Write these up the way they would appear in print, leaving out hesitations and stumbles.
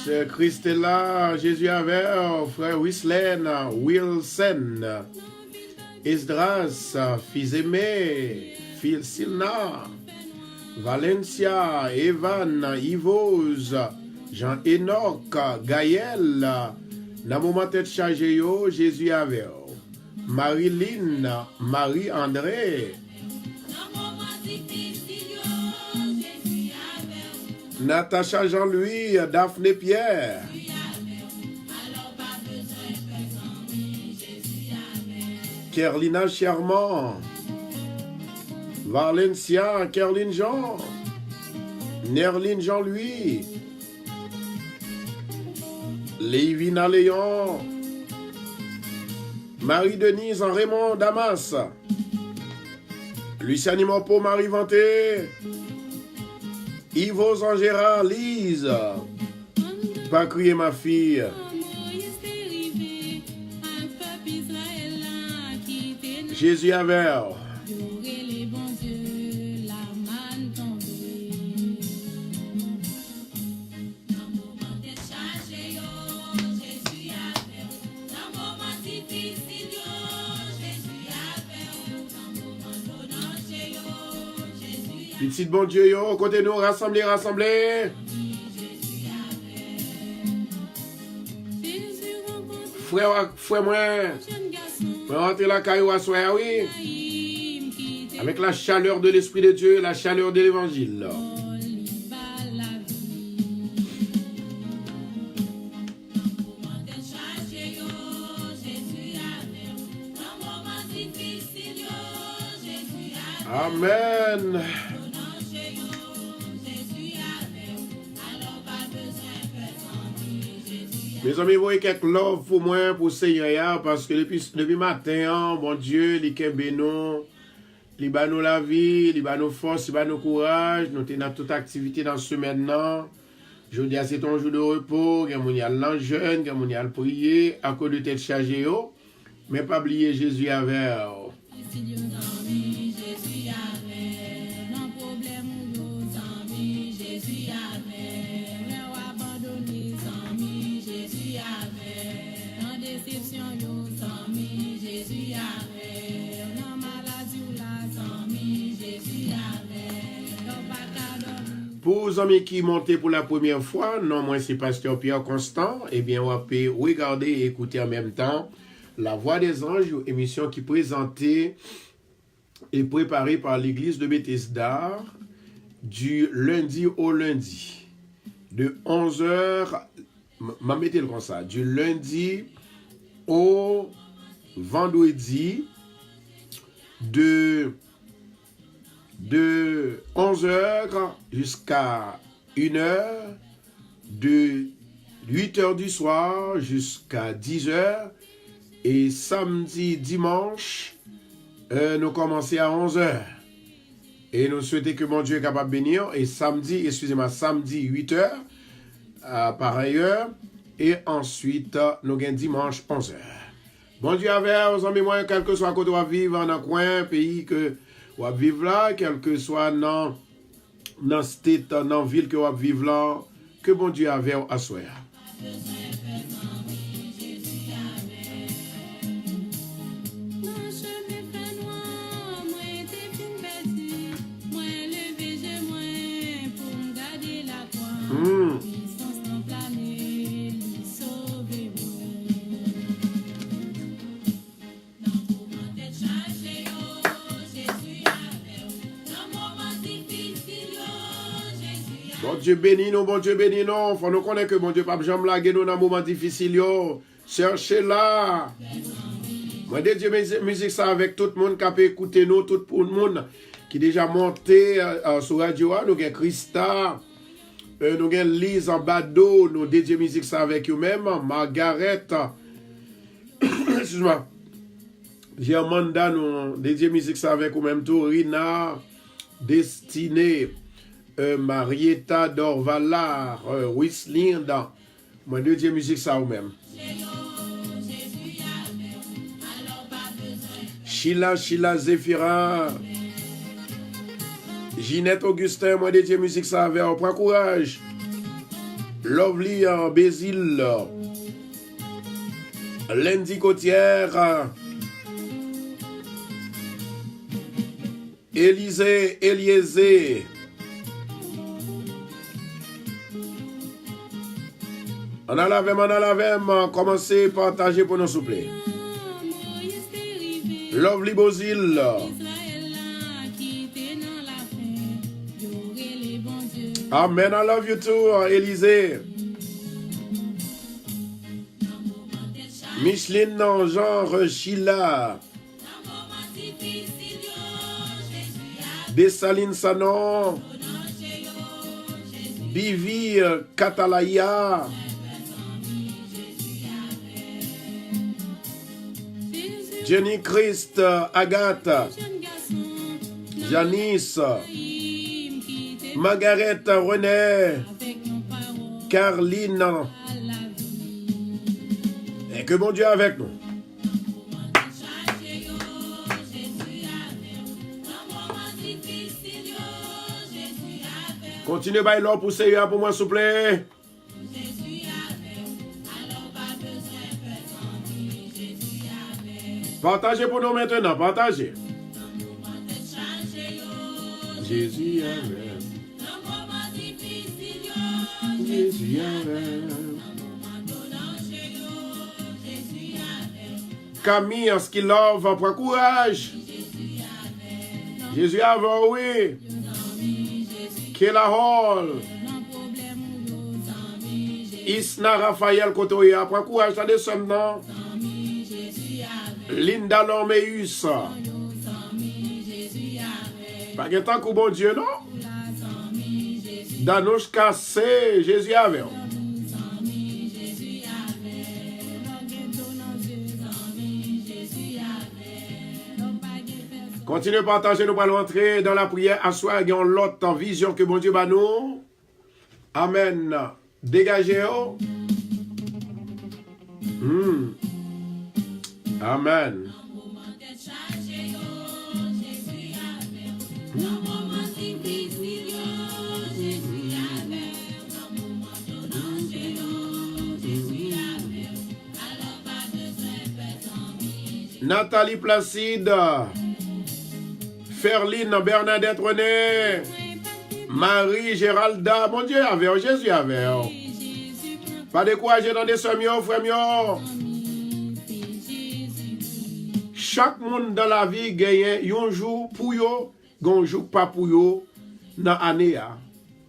Sœur Christella, Jésus avec, frère Wilson, Esdras, fils aimé, Silna, Valencia, Evan, Yvose, Jean-Enoch, Gaël, dans moment tête chargé yo, Jésus avec, Marilyn, Marie-André, Natacha Jean-Louis, Daphné Pierre, Kerlina Charmant, Valencia, Kerline Jean, Nerline Jean-Louis, Lévina Léon, Marie-Denise en Raymond Damas, Luciani Mopo, Marie Vanté, Yves en Gérard, Lise, pas crier ma fille, Jésus avec. Petit bon Dieu, yo, côté nous, rassembler. Frère moi, rentrer la caillou à soi, oui. Avec la chaleur de l'Esprit de Dieu, la chaleur de l'Évangile. Amen. Mes amis, vous voyez quelques love pour moi, pour Seigneur, parce que depuis matin, bon Dieu, il kembe nous, il bat nous la vie, il bat nous force, il bat nous courage, nous sommes dans toute activité dans ce maintenant. Je dis, c'est ton jour de repos, il y a l'an jeune, il y a le prier, à cause de tête chargée, mais pas oublier Jésus avec. Pour les amis qui montent pour la première fois, non, moi c'est Pasteur Pierre Constant, eh bien on peut regarder et écouter en même temps La Voix des Anges, émission qui est présentée et préparée par l'église de Bethesda du lundi au lundi, de 11h, mettez-le comme ça, du lundi au vendredi, de 11h jusqu'à 1h, de 8h du soir jusqu'à 10h, et samedi, dimanche, nous commençons à 11h. Et nous souhaitons que mon Dieu est capable de bénir, et samedi 8h, par ailleurs, et ensuite, nous gagnons dimanche 11h. Bon Dieu avec aux amis, moi, quel que soit côté où vivre dans un coin, pays que ou vivre là, quel que soit dans state, dans ville que vous vivre là, que bon Dieu avait à soi. Bon Dieu bénis nous, bon Dieu bénis nous. Faut nous connaître que bon Dieu pas jamais laguer nous dans moment difficile yo. Cherchez là. Moi Dieu musique ça avec tout le monde qui peut écouter nous, tout le monde qui déjà monté sur radio, nous avons Christa, nous avons Lise en Bado, nous dédions musique ça avec eux-mêmes, Margaret, excuse-moi, Germanda, nous dédions musique ça avec eux-mêmes, tout, Rina, Destinée, Marietta Dorvalar, Wislinda, moi dédions musique ça eux-mêmes. Sheila Zéphira, Ginette Augustin, moi dédié musique ça avec, on prend courage. Lovely Bézil, Lundi Côtière, Élysée, Eliezer. On a la même, commencez à partager pour nous, s'il vous plaît. Lovely Bézil. Amen, I love you too, Élysée. Micheline, genre Sheila. Dessaline Sanon. Bivi Katalaya. Jenny Christ, Agathe. Janice. Margaret, René. Carline. Et que bon Dieu est avec nous. Continuez by l'or pour Seigneur pour moi, s'il vous plaît. Partagez pour nous maintenant, partagez. Jésus avec. Jésus avec. Camille, en ce qu'il love, prends courage. Jésus avec, oui. Kela Hall. Isna Raphaël Kotoya, prends courage, t'as des sommes, non? Linda Lormeus. Pas de temps que bon Dieu, non? Danushka C. Jésus avec. Continuez à partager, nous allons entrer dans la prière. À soi, il y a l'autre vision que bon Dieu va nous. Amen. Dégagez-vous. Amen. Nathalie Placide. Ferline Bernadette René. Marie Géralda. Mon Dieu avec Jésus avec. Pas décourager dans des sommes, frère. Chaque monde dans la vie gagne un jour pour yo, un jour pas pour yo dans l'année.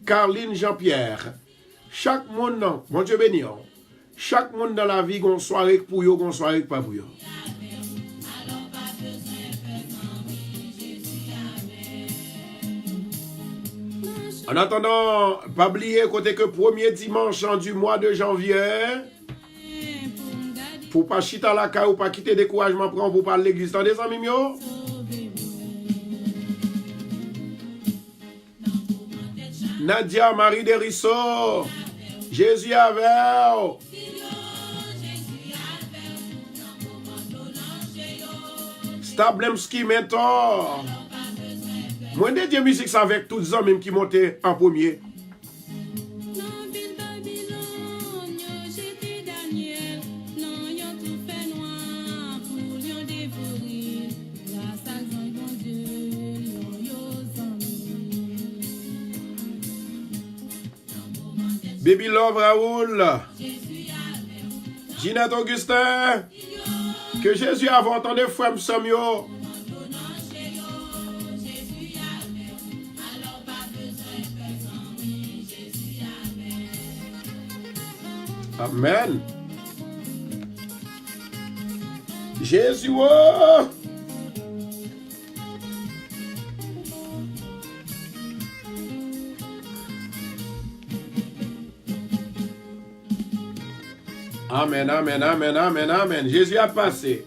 Carline Jean-Pierre. Chaque monde, non, mon Dieu béni. Chaque monde dans la vie, une soirée pour yo, une soirée pas pour yo. En attendant, pas oublier côté que premier dimanche du mois de janvier, pour pas chiter la caille ou pas quitter découragement pour parler de l'église. Dans des amis mieux. Nadia Marie de Rissot. Jésus avec. Stablemski Mentor. Moi, de musique ça avec tous les hommes qui montaient en premier. Baby Love Raoul. Ginette Augustin. Que Jésus a entendu frère Samuel. Amen. Jésus. Oh. Amen, amen, amen, amen, amen. Jésus a passé.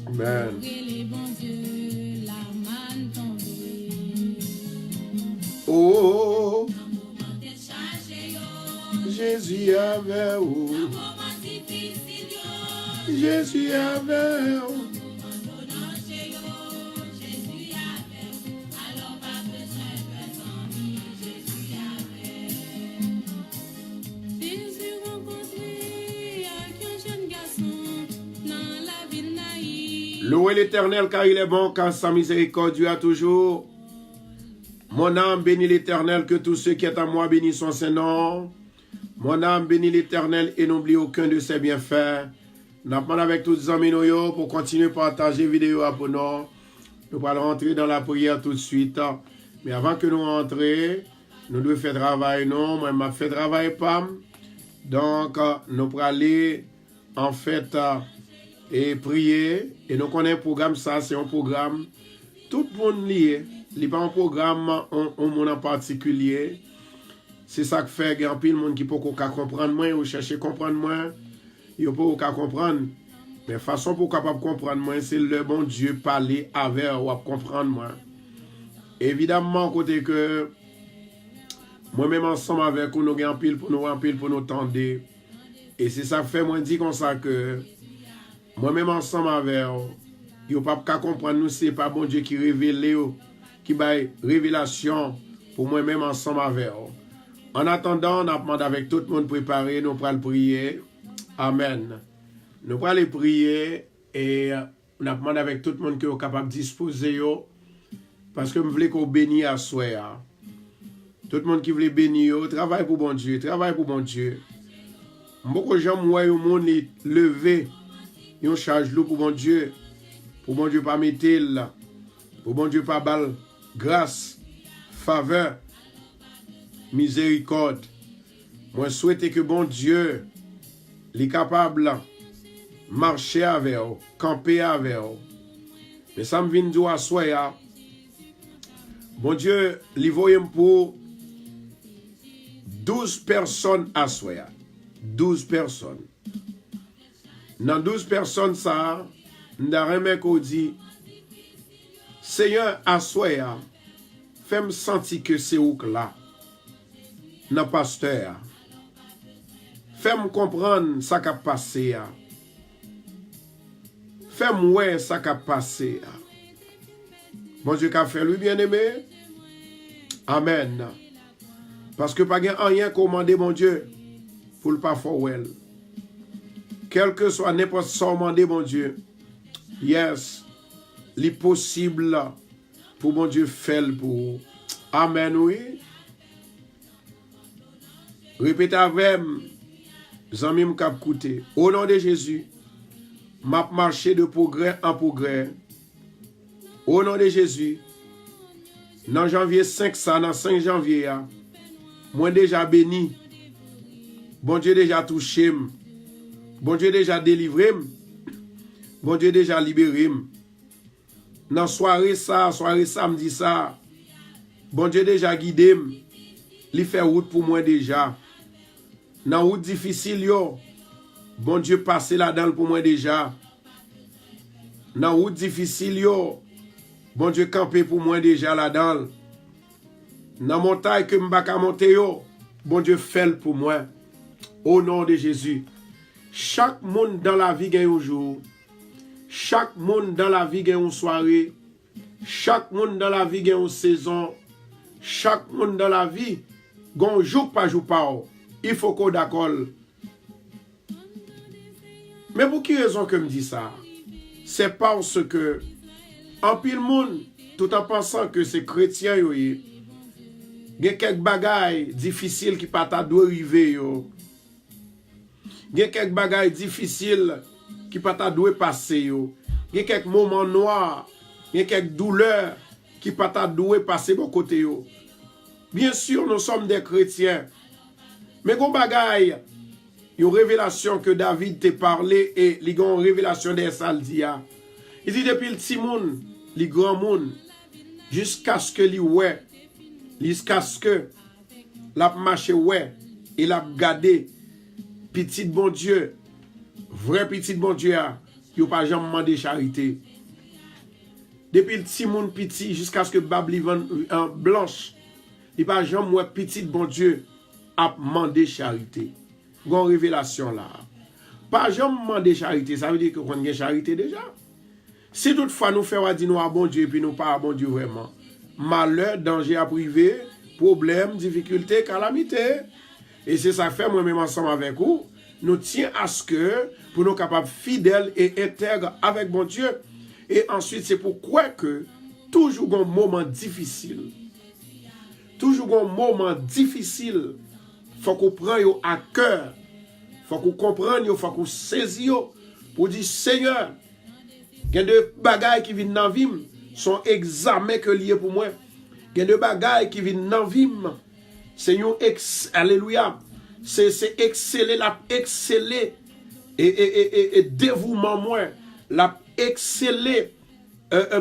Amen. Oh, Jésus avait où? je suis avec vous. Louez l'Éternel car il est bon, car sa miséricorde dure toujours. Mon âme bénit l'Éternel, que tous ceux qui sont à moi bénissent son Saint-Nom. Mon âme bénit l'Éternel et n'oublie aucun de ses bienfaits. Nous avons avec tous les amis pour continuer à partager la vidéo pour nous. Nous allons rentrer dans la prière tout de suite. Mais avant que nous rentrions, nous devons faire travail. Non, moi, je fais travail pas. Donc, nous allons aller en fait et prier. Et nous connaissons un programme, ça, c'est un programme. Tout le monde lié. Il n'y a pas un programme, un monde en particulier. C'est ça que fait qu'il y a un peu de monde qui peut comprendre moins ou chercher à comprendre moins. Il peut pas comprendre. Mais la façon pour capable comprendre moins, c'est le bon Dieu parler avec ou à comprendre moins. Évidemment, côté que moi-même ensemble avec vous, nous avons un pile pour nous tendre. Et c'est ça que fait, moi, dit comme ça que moi-même ensemble avec vous, il n'y a pas comprendre nous, c'est pas bon Dieu qui révèle, qui baille révélation pour moi-même ensemble avec vous. En attendant, on a demandé avec tout le monde préparé, nous allons prier. Amen. Nous allons aller prier et on a demandé avec tout le monde qui est capable de disposer parce que je voulais qu'on bénisse à soi. Tout le monde qui veut bénir, travaille pour bon Dieu, travaille pour bon Dieu. Beaucoup de gens voient au monde lever, ils ont charge lourd pour bon Dieu pas mettre là, pour bon Dieu pas balle grâce, faveur, miséricorde. Moi souhaite que bon Dieu est capable de marcher avec vous, camper avec vous. Mais ça me vient de à soi. Bon Dieu, il voyait pour 12 personnes à soi. 12 personnes. Dans 12 personnes, ça, nous avons dit, Seigneur, à soi, fais-moi sentir que c'est où là. Dans pasteur. Fais-moi comprendre ce qui a passé. Fais-moi voir ce qui a passé. Bon Dieu qu'a fait lui bien-aimé. Amen. Parce que pas rien commandé mon Dieu pour le pas faire well. Quel que soit n'importe ce commandé mon Dieu. Yes. Les possible pour mon Dieu faire pour. Amen oui. Répétez avec Zami m'kap koute. Au nom de Jésus, m'a marché de progrès en progrès. Au nom de Jésus, dans janvier 5 ça, dans 5 janvier, moi déjà béni. Bon Dieu déjà touché. Bon Dieu déjà délivré. Bon Dieu déjà libéré. Dans soirée samedi ça, bon Dieu déjà guidé. Il fait route pour moi déjà. Dans route difficile yo, bon Dieu passe là-dedans pour moi déjà. Dans route difficile yo, bon Dieu camper pour moi déjà là-dedans. Dans montagne que m'baka monter yo, bon Dieu fait pour moi. Au nom de Jésus. Chaque monde dans la vie gagne un jour. Chaque monde dans la vie gagne une soirée. Chaque monde dans la vie gagne une saison. Chaque monde dans la vie gagne jour par jour par. Il faut qu'on d'accord. Mais pour quelle raison que me dit ça? C'est parce que en pile monde, tout en pensant que c'est chrétien, il y a quelques bagailles difficiles qui pas doit arriver. Il y a quelques bagailles difficiles qui pas doit passer. Il y a quelques moments noirs, il y a quelques douleurs qui pas doit passer de côté. Bien sûr, nous sommes des chrétiens. Mais gon bagay, une révélation que David t'a parlé et li gon révélation des Saldia. Il dit depuis le petit monde, le grand monde, jusqu'à ce que li ouais, jusqu'à ce que la marché ouais, et la gardé petit bon Dieu, vrai petit bon Dieu, il pas jamais demandé charité. Depuis le petit monde petit jusqu'à ce que Babli en blanche, il pas jamais ouais petit bon Dieu a demandé charité. Gon révélation là. pas jamais demander charité, ça veut dire qu'on a charité déjà. Si toutefois nous faisons dire nous à bon Dieu et puis nous pas à bon Dieu vraiment, malheur, danger à privé, problème, difficulté, calamité. Et c'est ça fait moi-même ensemble avec vous, nous tiens à ce que pour nous capables fidèles et intègres avec bon Dieu. Et ensuite, c'est pourquoi que toujours un moment difficile, toujours un moment difficile, faut qu'on prenne à cœur, faut qu'on comprenne, faut qu'on saisisse pour dire Seigneur, il y a des bagailles qui viennent dans la vie, sont examens que liés pour moi. Il y a des bagailles qui viennent dans la vie, Seigneur, alléluia, c'est exceller, la exceller et dévouement moi, la exceller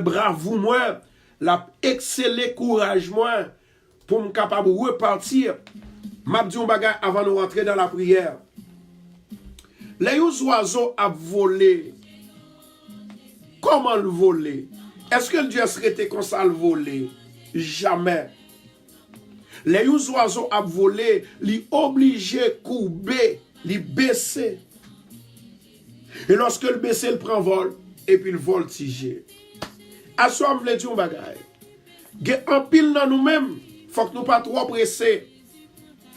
bravoure moi, la exceller courage moi pour me capable de repartir. M'a dit un bagage avant de rentrer dans la prière. Les oiseaux a volé. Comment le voler? Est-ce que Dieu serait comme ça le voler? Jamais. Les oiseaux a volé, li obligé courber, li baisser. Et lorsque le baisser, il prend vol et puis il voltige. À ce moment, je dire un bagage. En pile dans nous-mêmes, faut que nous pas trop pressés.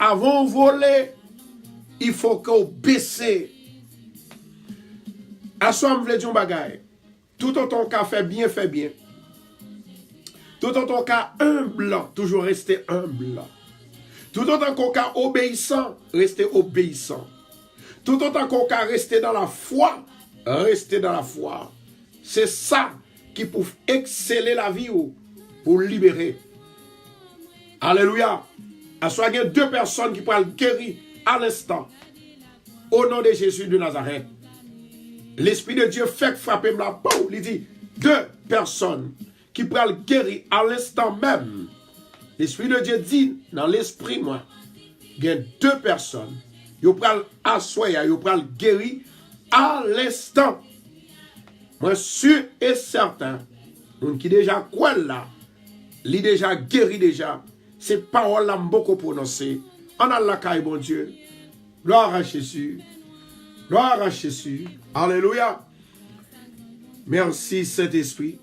Avant de voler, il faut qu'on baisse. À ce moment, je dire un bagage. Tout autant qu'à fait bien, fait bien. Tout autant qu'à humble, toujours rester humble. Tout autant qu'à obéissant, rester obéissant. Tout autant qu'à rester dans la foi, rester dans la foi. C'est ça qui peut exceller la vie ou pour libérer. Alléluia. À soit il y a deux personnes qui pourraient guérir à l'instant. Au nom de Jésus de Nazareth. L'Esprit de Dieu fait frapper la peau. Il dit deux personnes qui pourraient guérir à l'instant même. L'Esprit de Dieu dit dans l'esprit, moi, il y a deux personnes. Ils pourraient assoyer, ils pourraient guérir à l'instant. Moi, sûr et certain, qui déjà quoi là, il déjà guéri déjà. Ces paroles-là beaucoup prononcées. En Allah, bon Dieu. Gloire à Jésus. Gloire à Jésus. Alléluia. Merci Saint-Esprit.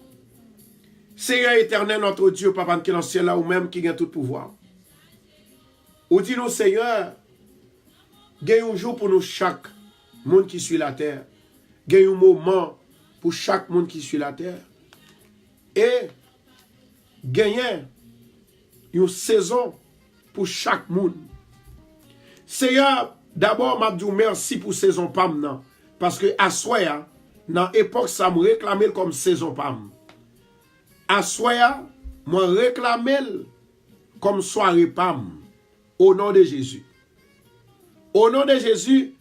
Seigneur éternel, notre Dieu, Papa qui est dans le ciel là, ou même qui a tout pouvoir. Ou dis-nous, Seigneur, gagne un jour pour nous chaque monde qui suit la terre. Gagne un moment pour chaque monde qui suit la terre. Et gagne une saison pour chaque monde. Seigneur, d'abord, je dis merci pour saison PAM. Parce que à Soya, dans l'époque, ça me réclamait comme saison PAM. À Soya, moi réclamais comme soirée PAM. Au nom de Jésus. Au nom de Jésus,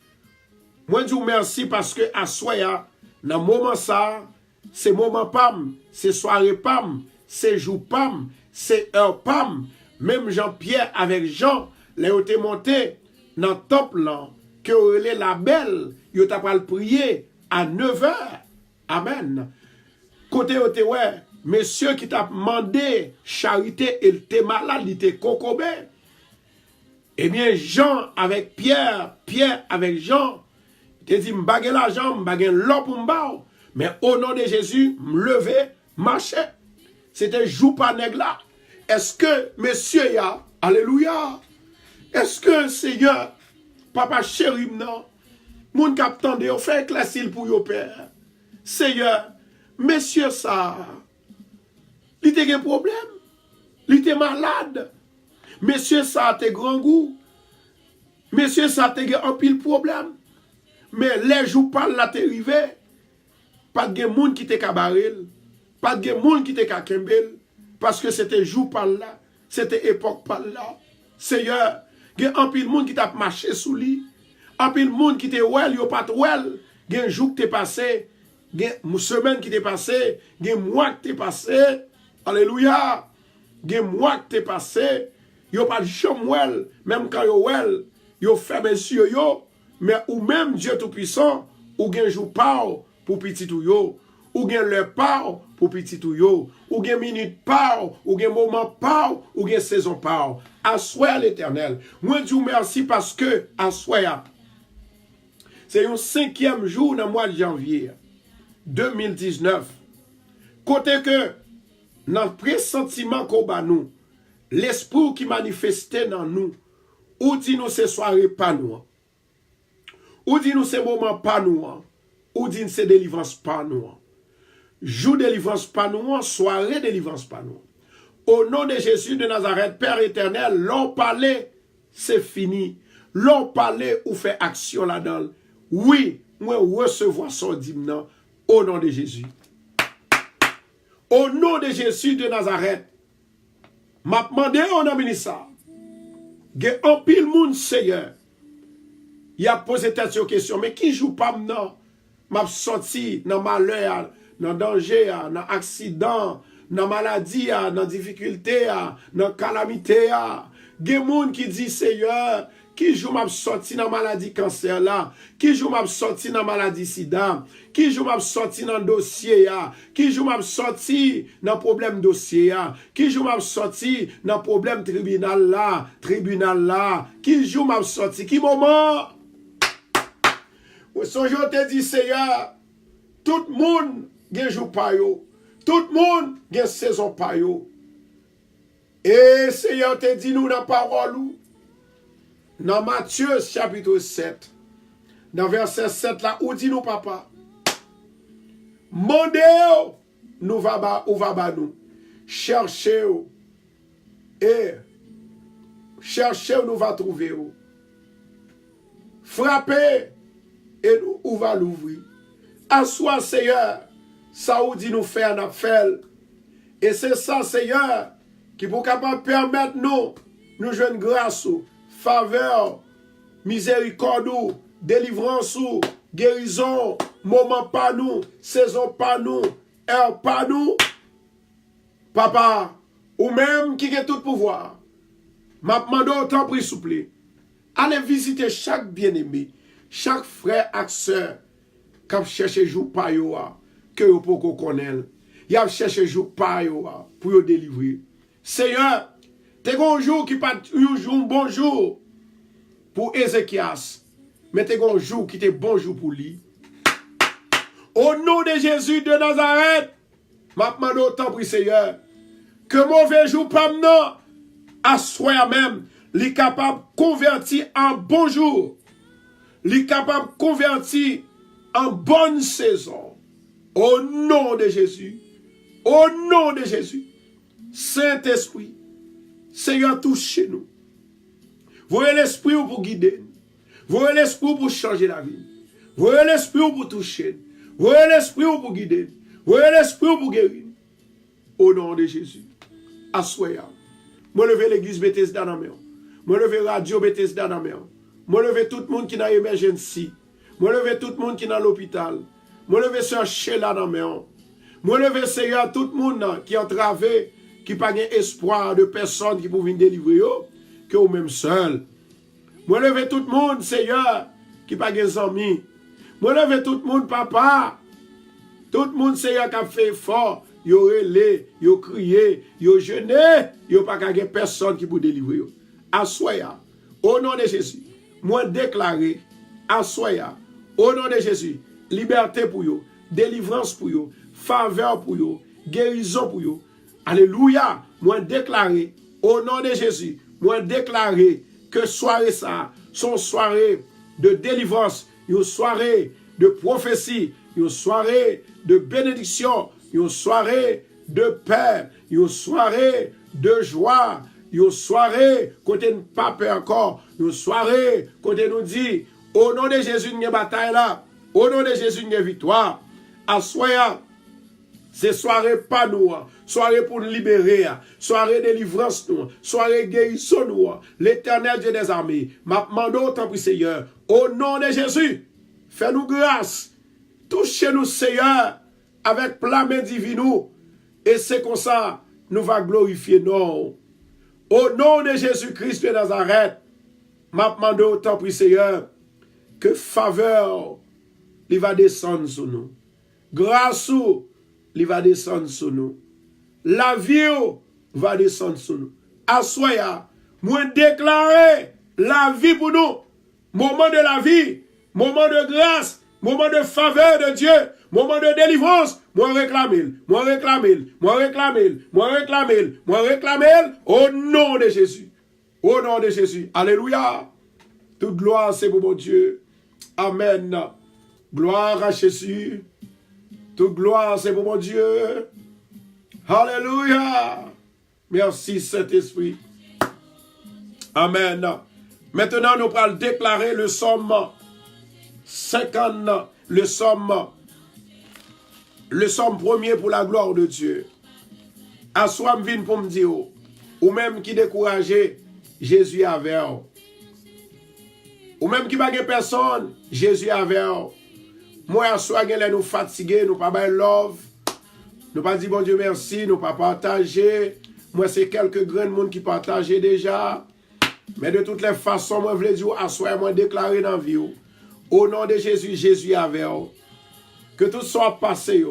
moi je dis merci parce que à Soya, dans le moment ça, c'est moment PAM, c'est soirée PAM, c'est jour PAM, c'est heure PAM. Même Jean-Pierre avec Jean, les ont été montés dans le temple là, que les la belle, ils ont pas prier à 9h. Amen. Côté ouais, monsieur qui t'a demandé charité, il était malade, il était cocobé. Eh bien, Jean avec Pierre, Pierre avec Jean, il dit, m'bague l'argent, m'bague l'or pour m'bao. Mais au nom de Jésus, m'lever, marcher. C'était jour par nègre là. Est-ce que, monsieur, ya, alléluia, est-ce que, Seigneur, papa chéri, non, moun kap tande, on fait éclaircir pour yo père. Seigneur, monsieur, ça, il était un problème, il était malade. Monsieur, ça a été grand goût. Monsieur, ça a été un pile problème. Mais les jours par là, t'es arrivé. Pas de monde qui te kabaril. Pas de monde qui te kakembel. Parce que c'était jour par là. C'était époque par là. Seigneur, il y a un pile monde qui t'a marché sous lui. Un pile monde qui te well, yo pas well. Il y a un jour qui t'est passé. Il y a une semaine qui t'est passé. Il y a un mois qui t'est passé. Alléluia. Il y a un mois qui t'est passé. Yo pas de chambre well, même quand yo well, yo fait monsieur yo, mais ou même Dieu tout-puissant, ou gen jou par pour petit ou yo, ou gen le par pour petit ou yo, ou gen minute par, ou gen moment par, ou gen saison par. Assoya l'Éternel. Moi dis merci parce que assoya. c'est un 5e jour dans le mois de janvier 2019. Côté que, dans le pressentiment qu'on a nous, l'esprit qui manifestait dans nous, ou dit nous c'est soirée pas nous, ou dit nous c'est moment pas nous, ou dit c'est délivrance pas nous. Jour délivrance pas nous, soirée délivrance pas nous. Au nom de Jésus de Nazareth, Père éternel, l'on parlait, c'est fini. L'on parlait ou fait action là-dedans. Oui, moi recevoir son dîme au nom de Jésus. Au nom de Jésus de Nazareth, m'a demandé au nom de ça. Il y a un pile monde Seigneur. Il a posé cette question, mais qui joue pas maintenant? M'a sorti dans malheur, dans danger, dans accident, dans maladie, dans difficulté, dans calamité. Il y a des gens qui disent Seigneur, qui joue m'a sorti dans maladie cancer là, qui joue m'a sorti dans maladie sida, qui joue m'a sorti dans dossier qui joue m'a sorti dans problème dossier qui joue m'a sorti dans problème tribunal là, qui joue m'a sorti, qui moment son jour te dit Seigneur, tout le monde gen jour pa yo, tout le monde gen saison pa yo. Et Seigneur te dit nous dans parole ou dans Matthieu chapitre 7, dans verset 7 là, où dit nous papa, mandez nous va ba nous, cherchez et cherchez nous va trouver, frappez et nous va l'ouvrir. Assois Seigneur, ça ou dit nous faire n'a fait. Et c'est ça Seigneur qui pour capable permettre nous joindre grâce, faveur, miséricorde, délivrance, guérison, moment pas nous, saison pas nous, heure pas nous. Papa, ou même qui a tout pouvoir, m'a demandé autant pris souple. Allez visiter chaque bien-aimé, chaque frère et sœur qui a cherché jour pa yo que vous pouvez connaître. Il a cherché jour pa yo pour vous délivrer. Seigneur, t'es un jour qui pas un jour bon jour pour Ézéchias, mais t'es un jour qui était bon jour pour lui. Au nom de Jésus de Nazareth, m'a demandé autant pour Seigneur que mauvais jour pas maintenant à soi même, li capable convertir en bon jour. Li capable convertir en bonne saison. Au nom de Jésus. Au nom de Jésus. Saint-Esprit, Seigneur, touchez nous. Voyez l'Esprit pour guider nous. Voyez l'Esprit pour changer la vie. Voyez l'Esprit pour toucher nous. Voyez l'Esprit pour guider nous. Voyez l'Esprit pour guérir nous. Au nom de Jésus. Assoya. Moi lever l'église Bethesda dans la main. Moi lever radio Bethesda dans la main. Moi lever tout le monde qui est dans l'émergency. Moi lever tout le monde qui est dans l'hôpital. Moi lever Sœur Sheila dans la main. Moi lever Seigneur tout le monde qui est entravé, qui n'a pas espoir de personne qui peut venir délivrer, que vous même seul. Moi lever tout le monde Seigneur qui n'a pas d'amis. Moi lever tout le monde papa. Tout le monde Seigneur qui a fait effort. Yo relé, yo crié, yo jeûné, yo pas qu'à personne qui peut délivrer. Assoya, au nom de Jésus, moi déclaré, assoya, au nom de Jésus, liberté pour yo, délivrance pour yo, faveur pour yo, guérison pour yo. Alléluia, moi déclaré, au nom de Jésus, moi déclaré que soirée ça, son soirée de délivrance, une soirée de prophétie, une soirée de bénédiction, une soirée de paix, une soirée de joie, une soirée côté ne pas peur encore, une soirée côté nous dit au nom de Jésus une bataille là, au nom de Jésus une victoire. Assoya, c'est soirée pas nous, soirée pour nous libérer, soirée délivrance nous, soirée guérison nous. L'Éternel Dieu des armées m'a demandé autant pour Seigneur, au nom de Jésus, fais-nous grâce, touchez-nous Seigneur avec plein main divine, et c'est comme ça nous va glorifier non. Au nom de Jésus-Christ de Nazareth, m'a demandé autant pour Seigneur que faveur il va descendre sur nous, grâce il va descendre sur nous, la vie va descendre sur nous. Assoya, moi déclarer la vie pour nous, moment de la vie, moment de grâce, moment de faveur de Dieu, moment de délivrance, moi réclame, moi réclame, moi réclame, moi réclame, moi réclame, au nom de Jésus. Au nom de Jésus. Alléluia. Toute gloire, c'est pour mon Dieu. Amen. Gloire à Jésus. Toute gloire, c'est pour mon Dieu. Alléluia. Merci, Saint-Esprit. Amen. Maintenant, nous allons déclarer le psaume 50, le psaume premier pour la gloire de Dieu. À soi, je viens pour me dire, ou même qui découragé, Jésus avec vous. Ou même qui n'a pas personne, Jésus avec vous. Moi, à soi, nous fatigués, nous pas de love, nous pas dit bon Dieu merci, nous pas partager. Moi, c'est quelques grands monde qui partagent déjà. Mais de toutes les façons, moi, je veux dire, à soi, moi, déclarer dans la vie. Au nom de Jésus, Jésus avec vous. Que tout soit passé,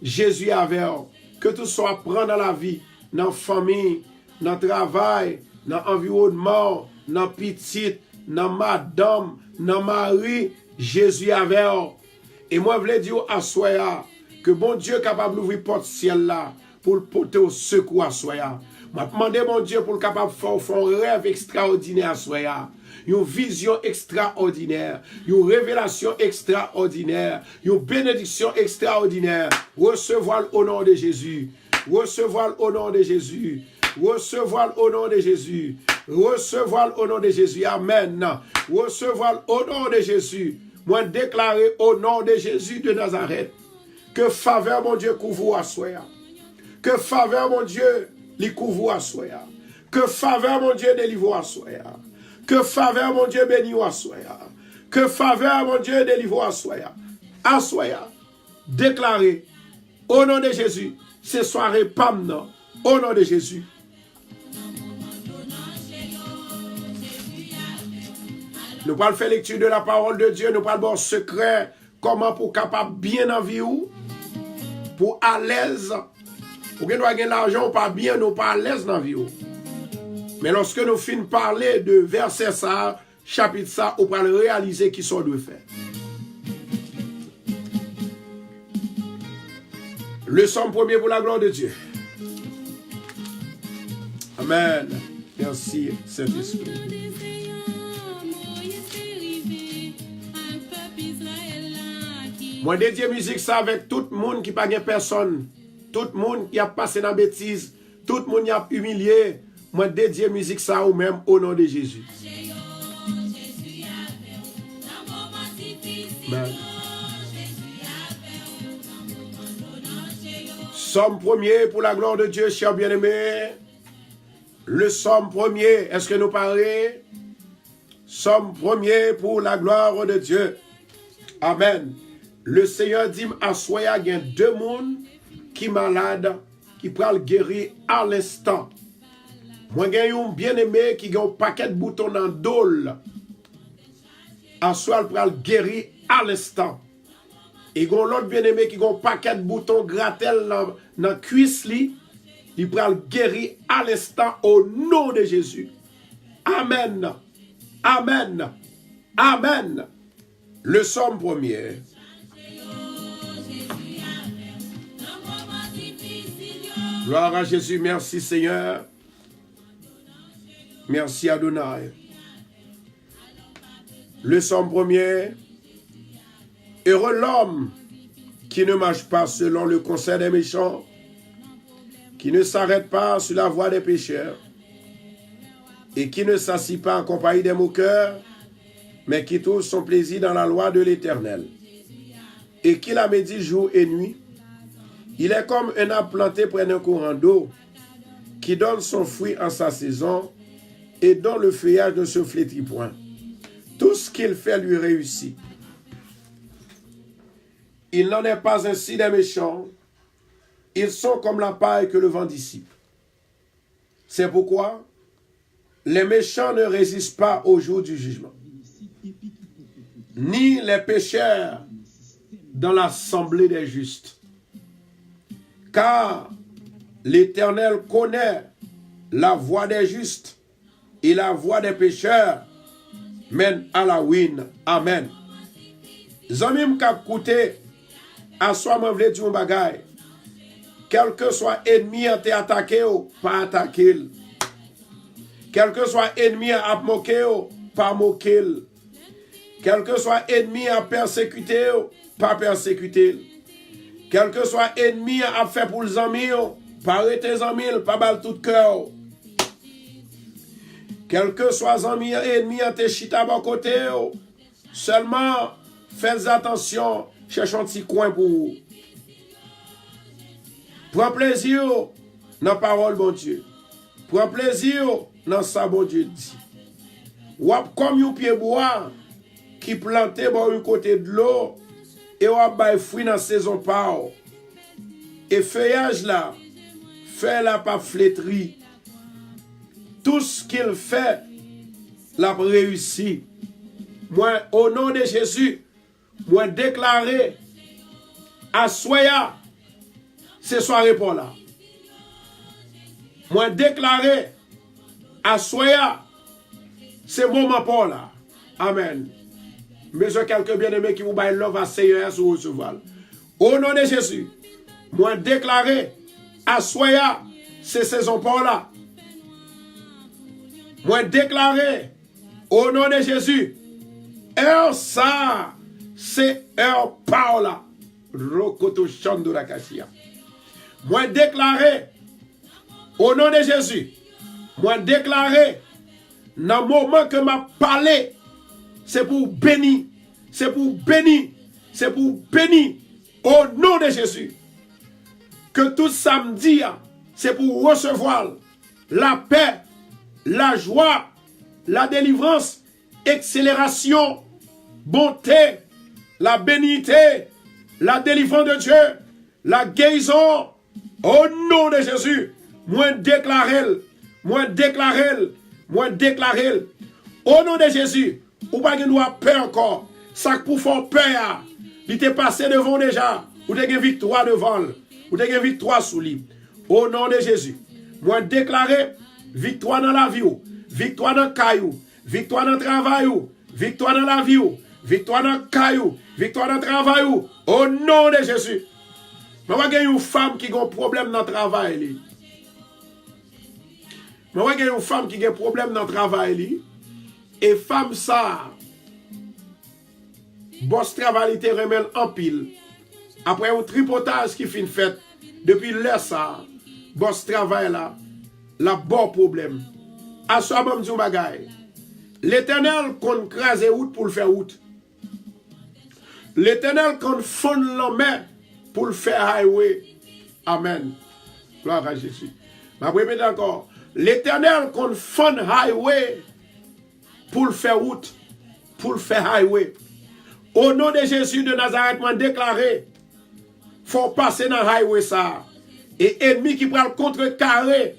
Jésus avec vous. Que tout soit prendre dans la vie, dans la famille, dans le travail, dans l'environnement, dans la petite, dans madame, dans mari, Jésus avec vous. Et moi, je veux dire à soi, que bon Dieu est capable d'ouvrir porte ciel là, pour le porter au secours à soi. Je demande mon Dieu pour le capable de faire un rêve extraordinaire à soi. Une vision extraordinaire, une révélation extraordinaire, une bénédiction extraordinaire. Recevoir au nom de Jésus. Recevoir au nom de Jésus. Recevoir au nom de Jésus. Recevoir au nom de Jésus. Amen. Recevoir au nom de Jésus. Moi déclarer au nom de Jésus de Nazareth que faveur mon Dieu couvre à soi. Que faveur mon Dieu lui couvre à soi. Que faveur mon Dieu délivre à soi. Que faveur mon Dieu bénit à soi. Que faveur mon Dieu délivre à soi. À soi. Déclaré au nom de Jésus. Ce soirée pam au nom de Jésus. Nous parlons faire lecture de la parole de Dieu. Nous parlons secret. Comment pour capable bien en vie ou pour à l'aise. Pour que nous ayons l'argent, pas bien, nous pas à l'aise dans la vie. Mais lorsque nous finissons parler de verset ça, chapitre ça, on va réaliser qui sont de faire. Le psaume premier pour la gloire de Dieu. Amen. Merci, Saint-Esprit. Moi, dédié musique ça avec tout le monde qui n'a pas personne. Tout le monde qui a passé dans la bêtise. Tout le monde qui a humilié. Moi, dédié musique ça ou même au nom de Jésus. Amen. Psaume premier pour la gloire de Dieu, chers bien-aimés. Le psaume premier, est-ce que nous parlons? Psaume premier pour la gloire de Dieu. Amen. Le Seigneur dit à soya, il y a deux personnes qui sont malades, qui peuvent guérir à l'instant. Moi, j'ai un bien-aimé qui a un paquet de boutons dans le dos. À soya, il peut guérir à l'instant. Et il y a l'autre bien-aimé qui a un paquet de boutons grattel dans la cuisse. Il peut guérir à l'instant au nom de Jésus. Amen. Amen. Amen. Le psaume premier. Gloire à Jésus, merci Seigneur. Merci Adonai. Le psaume premier. Heureux l'homme qui ne marche pas selon le conseil des méchants, qui ne s'arrête pas sur la voie des pécheurs, et qui ne s'assit pas en compagnie des moqueurs, mais qui trouve son plaisir dans la loi de l'Éternel, et qui la médite jour et nuit. Il est comme un arbre planté près d'un courant d'eau, qui donne son fruit en sa saison, et dont le feuillage ne se flétrit point. Tout ce qu'il fait lui réussit. Il n'en est pas ainsi des méchants. Ils sont comme la paille que le vent dissipe. C'est pourquoi les méchants ne résistent pas au jour du jugement, ni les pécheurs dans l'assemblée des justes. Car l'Éternel connaît la voie des justes et la voie des pécheurs mène à la ruine. Amen. Zami m'kap koute, aswa m'en vle di un bagay. Quel que soit ennemi a te attaqué, pas attaqué. Quel que soit ennemi a moqué, pas moqué. Quel que soit ennemi a persécuté, pas persécuté. Quel que soit ennemi a fait pour les amis, pas arrêter les amis, pas bal tout cœur. Quel que soit ennemi a te chita bon côté, seulement faites attention, cherchez un petit coin pour vous. Prends plaisir dans la parole, bon Dieu. Prends plaisir dans ça, bon Dieu dit. Wap comme un pied bois qui planté bon un côté de l'eau et wap bay fruit dans saison par. Et feuillage là, fait la pas flétri. Tout ce qu'il fait, l'a réussi. Moi, au nom de Jésus, moi déclaré à Soya, c'est soirée pour là. Moi déclaré à Soya, c'est moment pour là. Amen. Mais je quelques bien-aimés qui vous baillent l'offre à Seigneur sur recevoir. Au nom de Jésus, moi déclaré à Soya, c'est saison pour là. Moi déclaré au nom de Jésus, heure ça, c'est heure par là. Rokoto Chandura Kashia. Moi déclaré au nom de Jésus, moi déclaré dans le moment que m'a parlé, c'est pour bénir, c'est pour bénir, c'est pour bénir au nom de Jésus. Que tout samedi, c'est pour recevoir la paix, la joie, la délivrance, accélération, bonté, la bénité, la délivrance de Dieu, la guérison, au nom de Jésus, moi déclaré, moi déclaré, moi déclaré, au nom de Jésus, ou pas que nous avons peur encore, ça pour faire peur, il t'est passé devant déjà, ou t'es victoire devant, ou t'es victoire sous lui, au nom de Jésus, moi déclaré, victoire dans la vie, victoire dans le caillou, victoire dans le travail, victoire dans la vie, victoire dans le caillou, victoire dans le travail, au nom de Jésus. Je vois une femme qui a un problème dans le travail. Je vois une femme qui a un problème dans le travail. Et femme ça, boss travail te remèle en pile. Après un tripotage qui fait fait, depuis là ça, boss travail là, la bon problème. À ce moment du bagay. L'Éternel qu'on crase route pour le faire route. L'Éternel qu'on fond l'homme pour le faire highway. Amen. Gloire à Jésus. Je répète encore. L'Éternel qu'on fond highway pour le faire route. Pour le faire highway. Au nom de Jésus de Nazareth, m'a déclaré, faut passer dans le highway ça. Et ennemi qui prend le contrecarré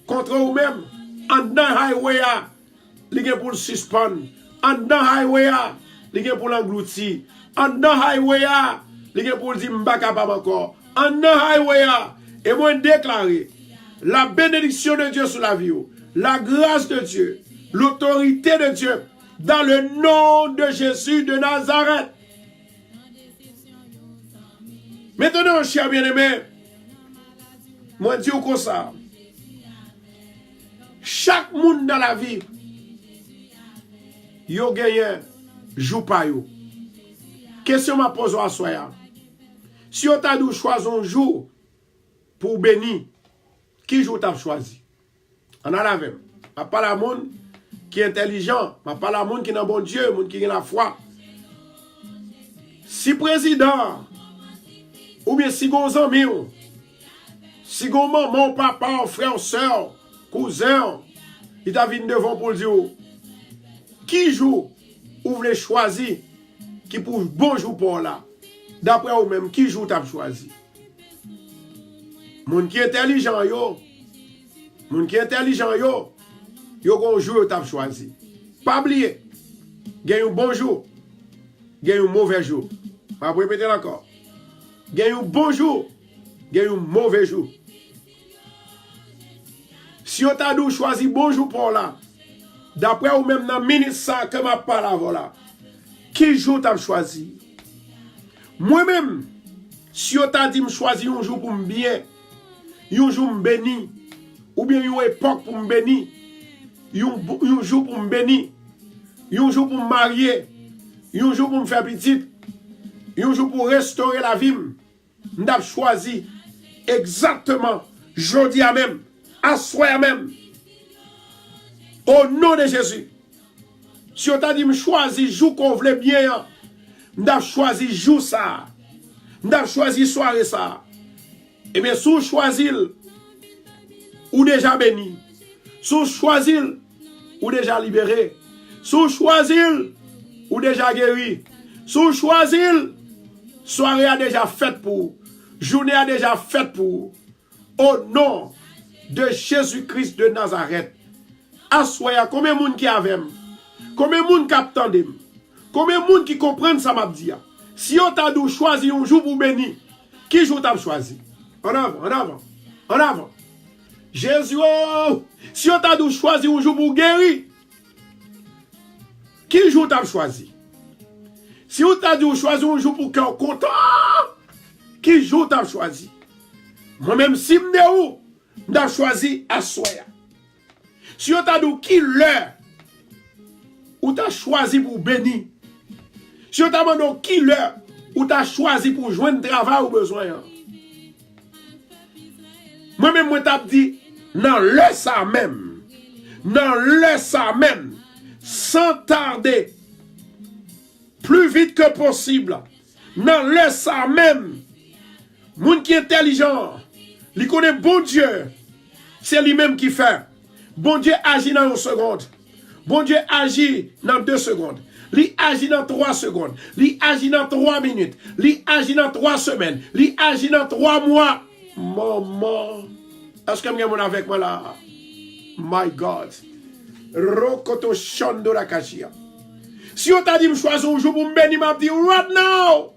contre vous-même, en dans le highway, il est pour le suspendre. En dans le highway, il est pour l'engloutir. En dans le highway, il est pour le dire m'ba capable encore. En dans le highway, et moi déclaré la bénédiction de Dieu sur la vie, la grâce de Dieu, l'autorité de Dieu, dans le nom de Jésus de Nazareth. Maintenant, cher bien-aimé, moi dis comme ça. Chaque monde dans la vie, yo gagne jour par jour. Question m'a posé à soi. Si on t'a dû choisir un jour pour bénir, qui jour t'as choisi? On a la même. Je parle à monde qui est intelligent, je parle à monde qui est un bon Dieu, monde qui a la foi. Si président, ou bien si gon ami, si gon maman, papa, frère, soeur, cousin, il t'a venu devant pour dire qui joue ou voulez choisir qui pour bon jour pour là. D'après vous même qui joue t'as choisi. Moun qui est intelligent yo, moun qui est intelligent yo gon jour t'as choisi. Pas oublier. Gagne un bon jour, gagne un mauvais jour. Je vais répéter encore. Gagne un bon jour, gagne un mauvais jour. Si on t'a dû choisir bon jour pour là, d'après ou même dans le ministre que m'a parlé là, qui jour t'as choisi? Moi-même, si on t'a dit me choisir un jour pour me bien, un jour me béni, ou bien une époque pour me béni, un jour pour me béni, un jour pour me marier, un jour pour me faire petite, un jour pour restaurer la vie, m'd'ap choisi exactement, jeudi à même, à soir même, au nom de Jésus. Si on t'a dit me choisir jour qu'on voulait bien, m'd'ap choisi jour ça, m'd'ap choisi soirée ça. Eh bien, si vous choisissez, ou déjà béni, si vous choisissez, ou déjà libéré, si vous choisissez, ou déjà guéri, si vous choisissez, soirée a déjà faite pour, journée a déjà faite pour, au nom de Jésus-Christ de Nazareth. Assoya, combien de monde qui avait, combien de monde qui attendait, combien de monde qui comprennent ça m'a dit. Si on t'a dû choisir un jour pour bénir, qui jour t'as choisi? En avant, en avant, en avant. Jésus, oh, si on t'a dû choisir un jour pour guérir, qui jour t'as choisi? Si on t'a dû choisir un jour pour cœur content, qui jour t'as choisi? Moi-même, si m'de m'da choisi à soya. Si on t'a dit qui l'heure, ou t'as choisi pour bénir. Si on t'a demandé qui l'heure, ou t'as choisi pour joindre travail ou besoin. Moi-même, moi t'ai dit, non, le ça même, non, le ça même, sans tarder, plus vite que possible, non, le ça même, moun qui est intelligent, il connaît bon Dieu, c'est lui-même qui fait. Bon Dieu agit dans 1 seconde. Bon Dieu agit dans 2 secondes. Il agit dans 3 secondes. Il agit dans 3 minutes. Il agit dans 3 semaines. Il agit dans 3 mois. Maman. Est-ce que vous êtes avec moi là? My God. Rokoto Shondo la Kachia. Si on t'a dit me choisir un jour pour me bénir, m'a dit right now.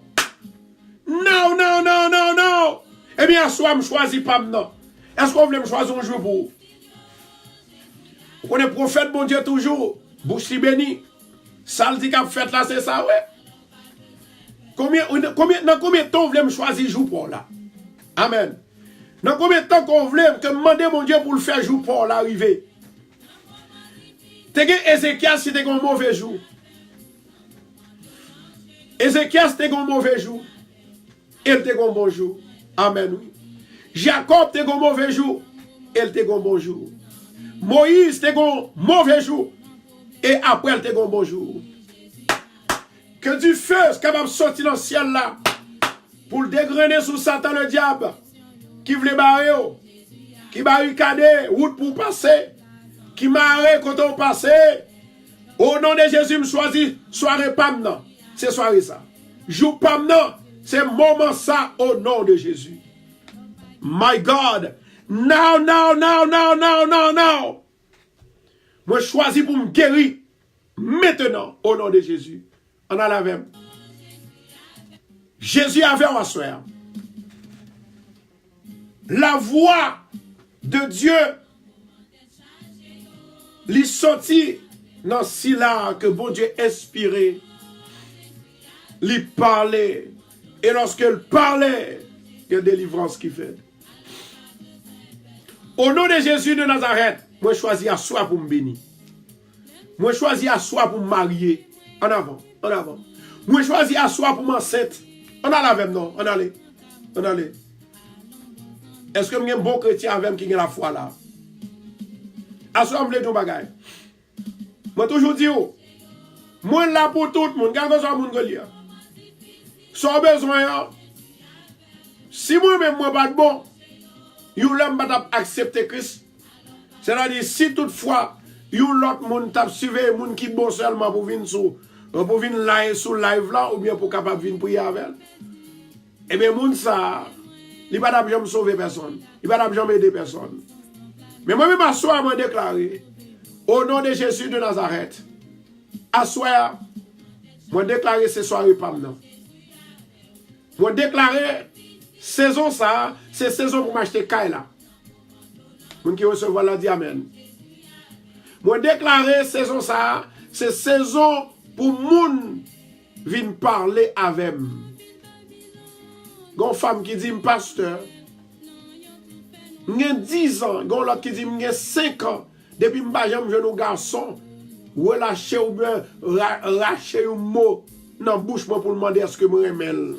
No, no, no, no, no. Eh bien, soit me choisis pas maintenant. Est-ce qu'on voulait me choisir un jour pour vous? Vous connaissez le prophète, bon Dieu, toujours. Bouche li béni. Ça le dit qu'a fait là, c'est ça, ouais. Dans combien de temps vous voulez me choisir jour pour là? Amen. Dans combien de temps qu'on voulait que demander mon Dieu pour le faire jour pour l'arrivée? T'es Ézéchias, c'était un mauvais jour. Ézéchias, c'était un mauvais jour. Il était un bon jour. Amen. Jacob, c'était un mauvais jour. Il était un bon jour. Moïse, c'était un mauvais jour. Et après, il était un bon jour. Que du feu est capable de sortir dans le ciel là. Pour le dégrainer sous Satan le diable. Qui voulait barrer. Qui barricadait. Route pour passer. Qui marrait quand on passait. Au nom de Jésus, me choisit. Soirée pas maintenant. C'est soirée ça. Jour pas maintenant. C'est moment ça au nom de Jésus. My God. Now, now, now, now, now, now, now. Moi, je choisis pour me guérir. Maintenant, au nom de Jésus. On a la même. Jésus avait un soir. La voix de Dieu lui sortit dans ce là que bon Dieu inspiré. Lui parlait. Et lorsqu'elle parlait, il y a une délivrance qui fait. Au nom de Jésus de Nazareth, moi je choisis à soi pour me bénir. Moi je choisis à soi pour me marier. En avant, en avant. Moi je choisis à soi pour m'enceinte. On a la même, non? On allait. On allait. Est-ce que vous avez un bon chrétien avec qui a la foi là? À soi, je veux dire un bagage. Moi toujours dis, moi là pour tout le monde, garde ça mon goliath. Sans besoin, si moi-même moi pas de bon, vous l'homme pas accepter Christ. C'est-à-dire si toutefois vous l'autre monde t'a suivi monde qui bon seulement pour venir live sur live là ou bien pour capable venir prier avec. Eh bien monde ça, il pas jamais sauver personne, il pas jamais aider personne. Mais moi-même à soi moi déclarer au nom de Jésus de Nazareth. À soi moi déclarer ce soir pas maintenant. Moi déclarer saison ça, c'est saison pour m'acheter caille là. Moun qui recevoir la dit amen. Moi déclarer saison ça, c'est saison pour moun vinn parler avec. Gon femme qui dit pasteur. J'ai 10 ans, gon l'autre qui dit j'ai 5 ans. Depuis que je suis jeune garçon, relâcher ou bien lâcher un mot dans la bouche pour demander est-ce que je remèle.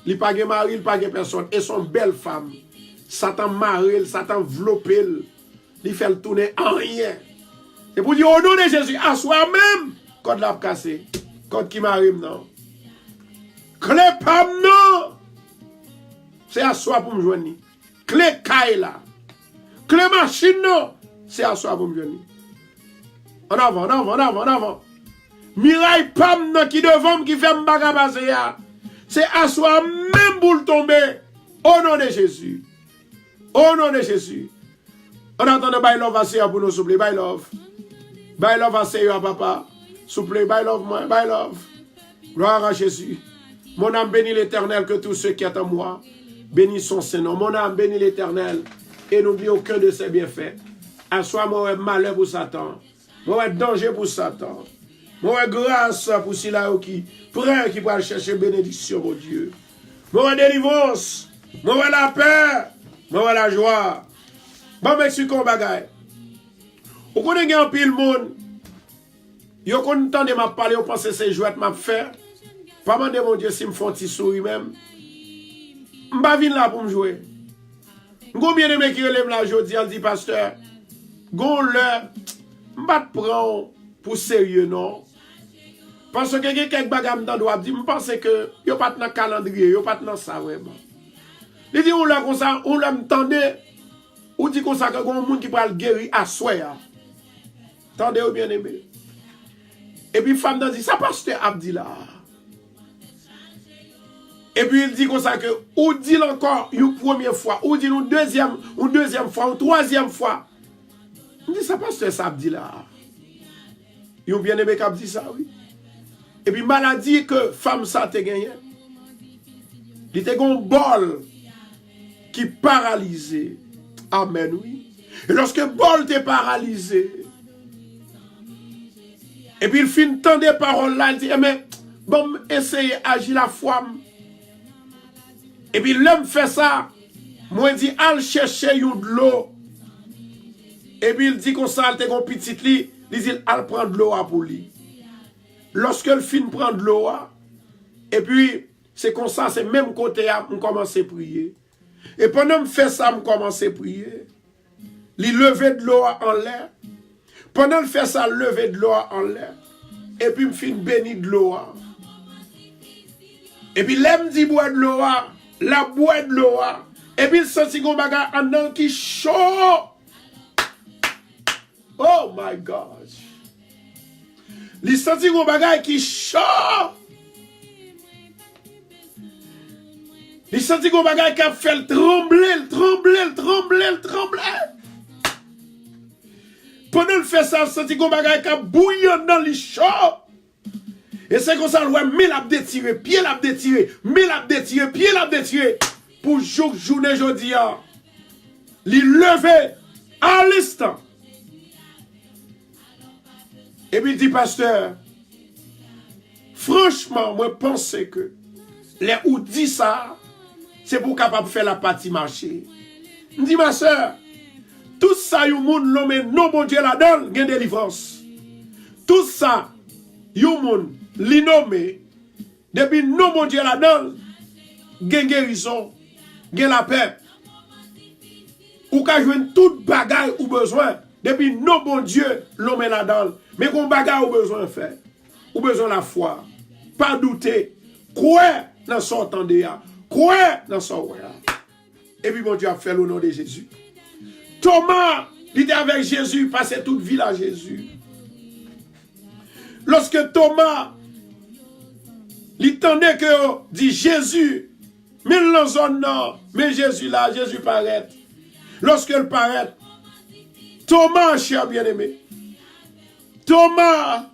Il n'y a pas de mari, il n'y a pas de personne. Et son belle femme. Satan marre, Satan enveloppe. Il fait le tourner en rien. C'est pour dire au nom de Jésus, à soi-même, quand l'a cassé. Quand qui m'arrive, non. Clé pam, non. C'est à soi pour me joindre. Clé caille là. Clé machine, non. C'est à soi pour me joindre. En avant, en avant, en avant, en avant. Miraille pam, non, qui devant, qui fait m'baga passer ya. C'est à soi-même pour le tomber. Au nom de Jésus. Au nom de Jésus. On entend de By Love assez pour nous souffler. By Love. By Love assez à papa. Souffler. By Love moi. By Love. Gloire à Jésus. Mon âme bénit l'Éternel, que tous ceux qui sont en moi bénissent son Seigneur. Mon âme bénit l'Éternel et n'oublie aucun de ses bienfaits. À soi, moi, malheur pour Satan. Moi, danger pour Satan. Moi, grâce pour ceux qui prennent, qui va chercher bénédiction, mon Dieu. Moi, délivrance. Moi, la paix. Moi, la joie. Bon, merci, qu'on bagaille. Vous connaissez un pile monde. Vous connaissez m'a parler, vous pensez que c'est jouet m'a fait. Pas demander mon Dieu si me font petit sourire même. M'ba vinn là pour me jouer. M'gon bien aimé qui relève là aujourd'hui, elle dit pasteur. Gon le m'ba te prendre pour sérieux non. Parce que quelques bagages dans doit dire, me pense que yo pas dans calendrier, yo pas dans ça vraiment. Il dit on là comme ça, on l'a m'tendait. Ou dit comme ça que gon monde qui pral guérir à soya. Tendez ou bien aimé. Et puis femme dans dit ça pasteur Abdillah. Et puis il dit comme ça que, ou dit encore une première fois, ou dit une deuxième fois, une troisième fois. Il dit ça pasteur ça dit là. Ils ont bien aimé qu'il dit ça, oui. Et puis maladie que femme ça te gagné. Il était un bol qui paralysé. Amen, oui. Et lorsque bol t'est paralysé, et puis il finit tant des paroles là, il dit, mais bon, essayez d'agir la foi. Et puis l'homme fait ça, moi il dit, al chercher de l'eau. Et puis il dit qu'on ça, il un petit lit, il dit, al prendre de l'eau pour lui. Lorsque le fin prend de l'eau, et puis c'est comme ça, c'est même côté, on commence à prier. Et pendant que je fais ça, je commence à prier. Il lever de l'eau en l'air. Pendant que je fais ça, lever de l'eau en l'air. Et puis je finis béni de l'eau. Et puis l'aime dit boire de l'eau. La boire de l'eau. Et puis il sent qu'on bagarre en dedans qui chaud. Oh my God. Il sent qu'on bagarre qui chaud. Il sent qu'on bagarre qui a fait trembler. Pendant le fait ça, il sent qu'on bagarre qui a bouillon dans les chaud. Et c'est comme ça, mais l'a détiré, pied l'a détiré, mais l'a détiré, pied l'a détiré. Pour journée jeudi, il levé à l'instant. Et puis il dit, pasteur, franchement, moi, je pense que les ou dit ça, c'est pour capable faire la partie marcher. Je dis, ma soeur, tout ça, you moun nommé non bon Dieu là-dedans, il y a délivrance. Tout ça, you moun li nommé, depuis non bon Dieu là-dedans, il y a guérison, il y a la paix. Ou ka joindre toute bagaille ou besoin, depuis non bon Dieu l'homme là-dedans. Mais qu'on bagaille ou besoin faire, ou besoin la foi, pas douter, croire dans son entendé, croire dans son ouais. Et puis bon Dieu a fait le nom de Jésus. Thomas, il était avec Jésus, passait toute vie à Jésus. Lorsque Thomas, il tendait que dit Jésus, mais dans zone non, mais Jésus là, Jésus paraît. Lorsque il paraît, Thomas, cher bien-aimé, Thomas,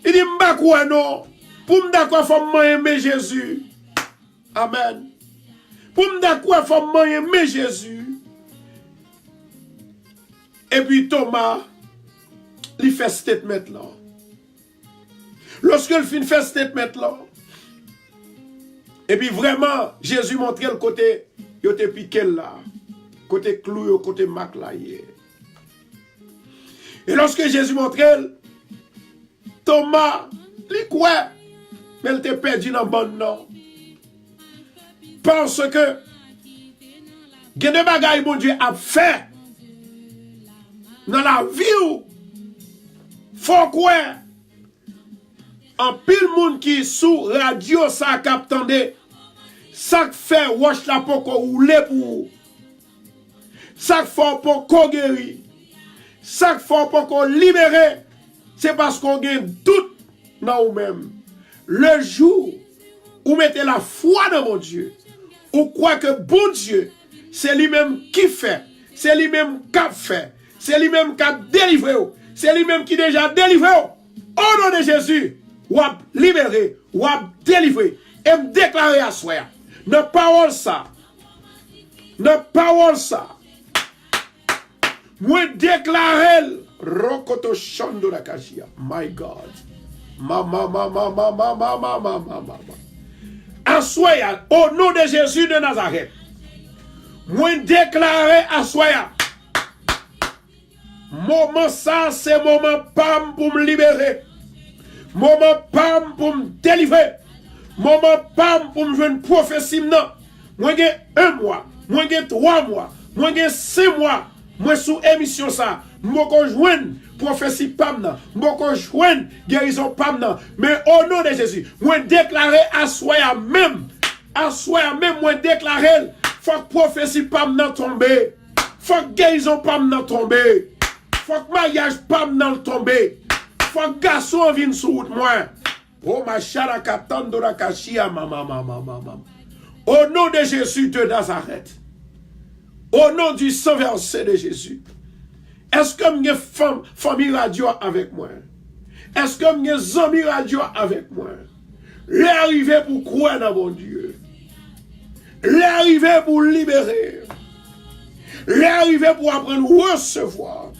il dit, m'ba quoi non, pour m'dakwa faut m'aimer Jésus. Amen. Pour m'dakwa faut m'aimer Jésus. Et puis Thomas, il fait statement là. Lorsque il fait statement là, Et puis vraiment, Jésus montrait le côté, il était piqué là. Côté clou, côté mac là. Et lorsque Jésus montrait, Thomas, il quoi? Mais il était perdu dans le bon non. Parce que, il y a des bagailles, mon Dieu, a fait dans la vie. Faut quoi? En pile monde qui sous radio, ça captande. Ça fait wash la pour qu'on roule pour. Ça fait pour qu'on guérit. Ça fait pour qu'on libère. C'est parce qu'on gagne tout dans nous-mêmes. Le jour où vous mettez la foi dans mon Dieu, ou croit que bon Dieu, c'est lui-même qui fait, c'est lui-même qui a fait, c'est lui-même qui a délivré, c'est lui-même qui déjà délivré. Au nom de Jésus, ou a libéré, ou a délivré, et me déclarer à soi. Ne parole ça. Ne parole ça. Moi déclarer Rokoto Shando la Kashia. My God. Mama. À soi, au nom de Jésus de Nazareth. Moi déclarer à soi. Moment ça, c'est moment pam pour me libérer. Moment pam pour me délivrer. Moment pam pour me jouer une prophétie. Moi j'ai 1 mois. Moi j'ai 3 mois. Moi j'ai 6 mois. Moi sous émission ça. Moi qu'on joigne prophétie pam nan. Moi qu'on joigne guérison pam nan. Mais au nom de Jésus, moi déclarer à soi même. À soi même moi déclarer. Faut que prophétie pam nan tombe. Faut que guérison pam nan tombe. Faut que mariage pam nan tombe. Faut que garçon vienne sous route moi. Oh ma chara katando la kashia mama. Au nom de Jésus de Nazareth. Au nom du sang versé de Jésus. Est-ce que mes famille radio avec moi? Est-ce que mes amis radio avec moi? L'arrivée pour croire dans mon Dieu. L'arrivée pour libérer. L'arrivée pour apprendre à recevoir.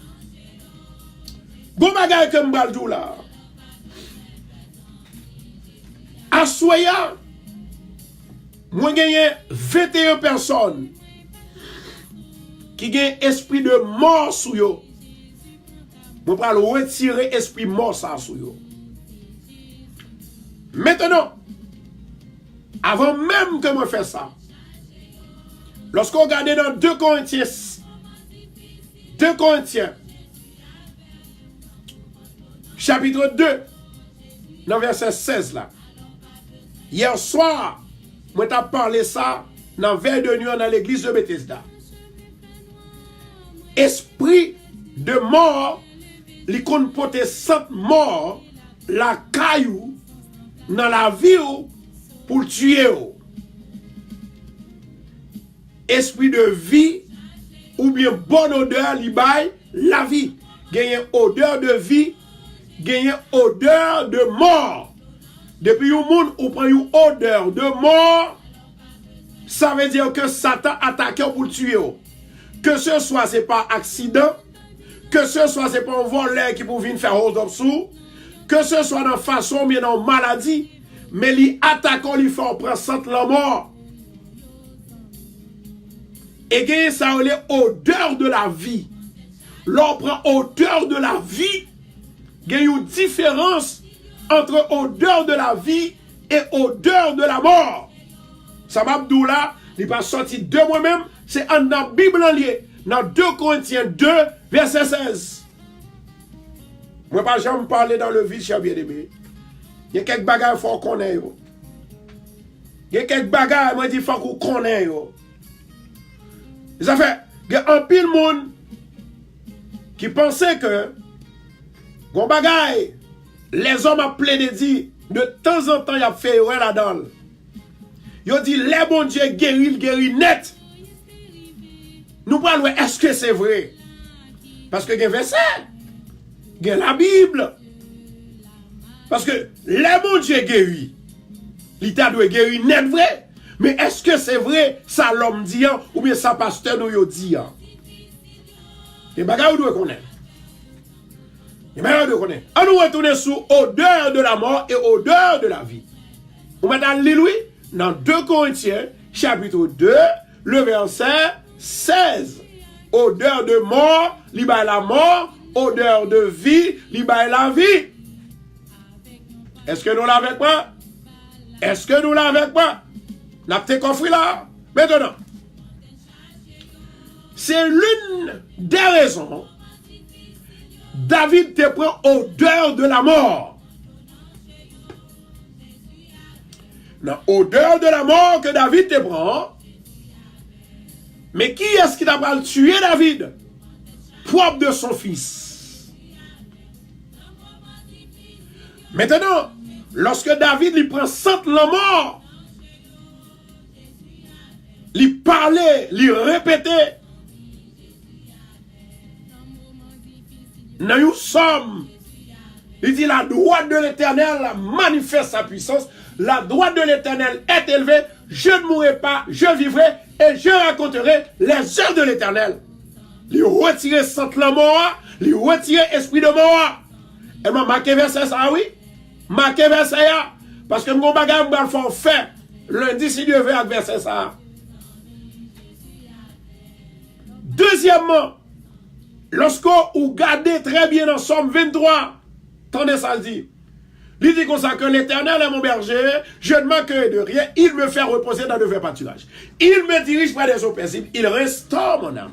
Bon bagay que m'baldou là. Assoya, moi gagné 21 personnes qui gagnent esprit de mort sous yo. Moi pral retirer esprit mort ça sous yo. Maintenant, avant même que moi fasse ça, lorsqu'on regarde dans 2 Corinthiens, chapitre 2, dans verset 16 là. Hier soir, moi t'ai parlé ça dans veille de nuit dans l'église de Bethesda. Esprit de mort, li kon pote sainte mort, la caillou dans la vie pour le tuer. Esprit de vie ou bien bonne odeur li bay la vie. Gagne odeur de vie, gagne odeur de mort. Depuis un monde ou prend une odeur de mort, ça veut dire que Satan attaque pour le tuer. Que ce soit c'est pas accident, que ce soit c'est pas un voleur qui peut venir faire hold up sous, que ce soit dans façon bien dans maladie, mais lui attaque, lui fait prendre sente la mort. Et gagne ça odeur de la vie. L'on prend odeur de la vie, gagne une différence entre odeur de la vie et odeur de la mort. Ça m'a dit là, il n'est pas sorti de moi-même, c'est dans la Bible en lié, dans 2 Corinthiens 2, verset 16. Moi, pas jamais parler dans le vide, cher bien-aimé. Il y a quelques bagages qu'il faut qu'on ait. Il y a quelques bagages, moi, il faut qu'on connaisse. Ça fait, il y a un pile monde qui pensait que, gon bagaille, les hommes appelés de dire, de temps en temps, il y a fait erreur là-dedans. Ils ont dit, les bons Dieu guérit net. Nous parlons, est-ce que c'est vrai? Parce que il y a un verset, il y a la Bible. Parce que les bons Dieu guérit. L'État doit guérir net vrai. Mais est-ce que c'est vrai, ça l'homme dit, ou bien ça pasteur nous dit? Les bagages, vous devez connaître. On nous retourne sur odeur de la mort et odeur de la vie. On va dans l'île, dans 2 Corinthiens, chapitre 2, le verset 16. Odeur de mort, li bay la mort. Odeur de vie, li bay la vie. Est-ce que nous l'avons pas? Est-ce que nous l'avons pas? N'a pas compris là? Maintenant, c'est l'une des raisons David te prend odeur de la mort. Non, odeur de la mort que David te prend. Mais qui est-ce qui t'a pas tué David? Propre de son fils. Maintenant, lorsque David lui prend sente la mort, lui parlait, lui répétait, nous sommes, il dit la droite de l'Éternel manifeste sa puissance, la droite de l'Éternel est élevée, je ne mourrai pas, je vivrai et je raconterai les œuvres de l'Éternel. Lui retirer sente la mort, lui retirer esprit de mort. Et moi, marqué verset ça, oui. Marqué verset ça. Parce que mon bagage va le faire fait. Lundi, si Dieu veut, avec verset ça. Deuxièmement, lorsque vous regardez très bien dans Somme 23, attendez ça dit. Il dit comme ça que l'Éternel est mon berger, je ne manquerai de rien, il me fait reposer dans de verts pâturages. Il me dirige près des eaux paisibles, il restaure mon âme.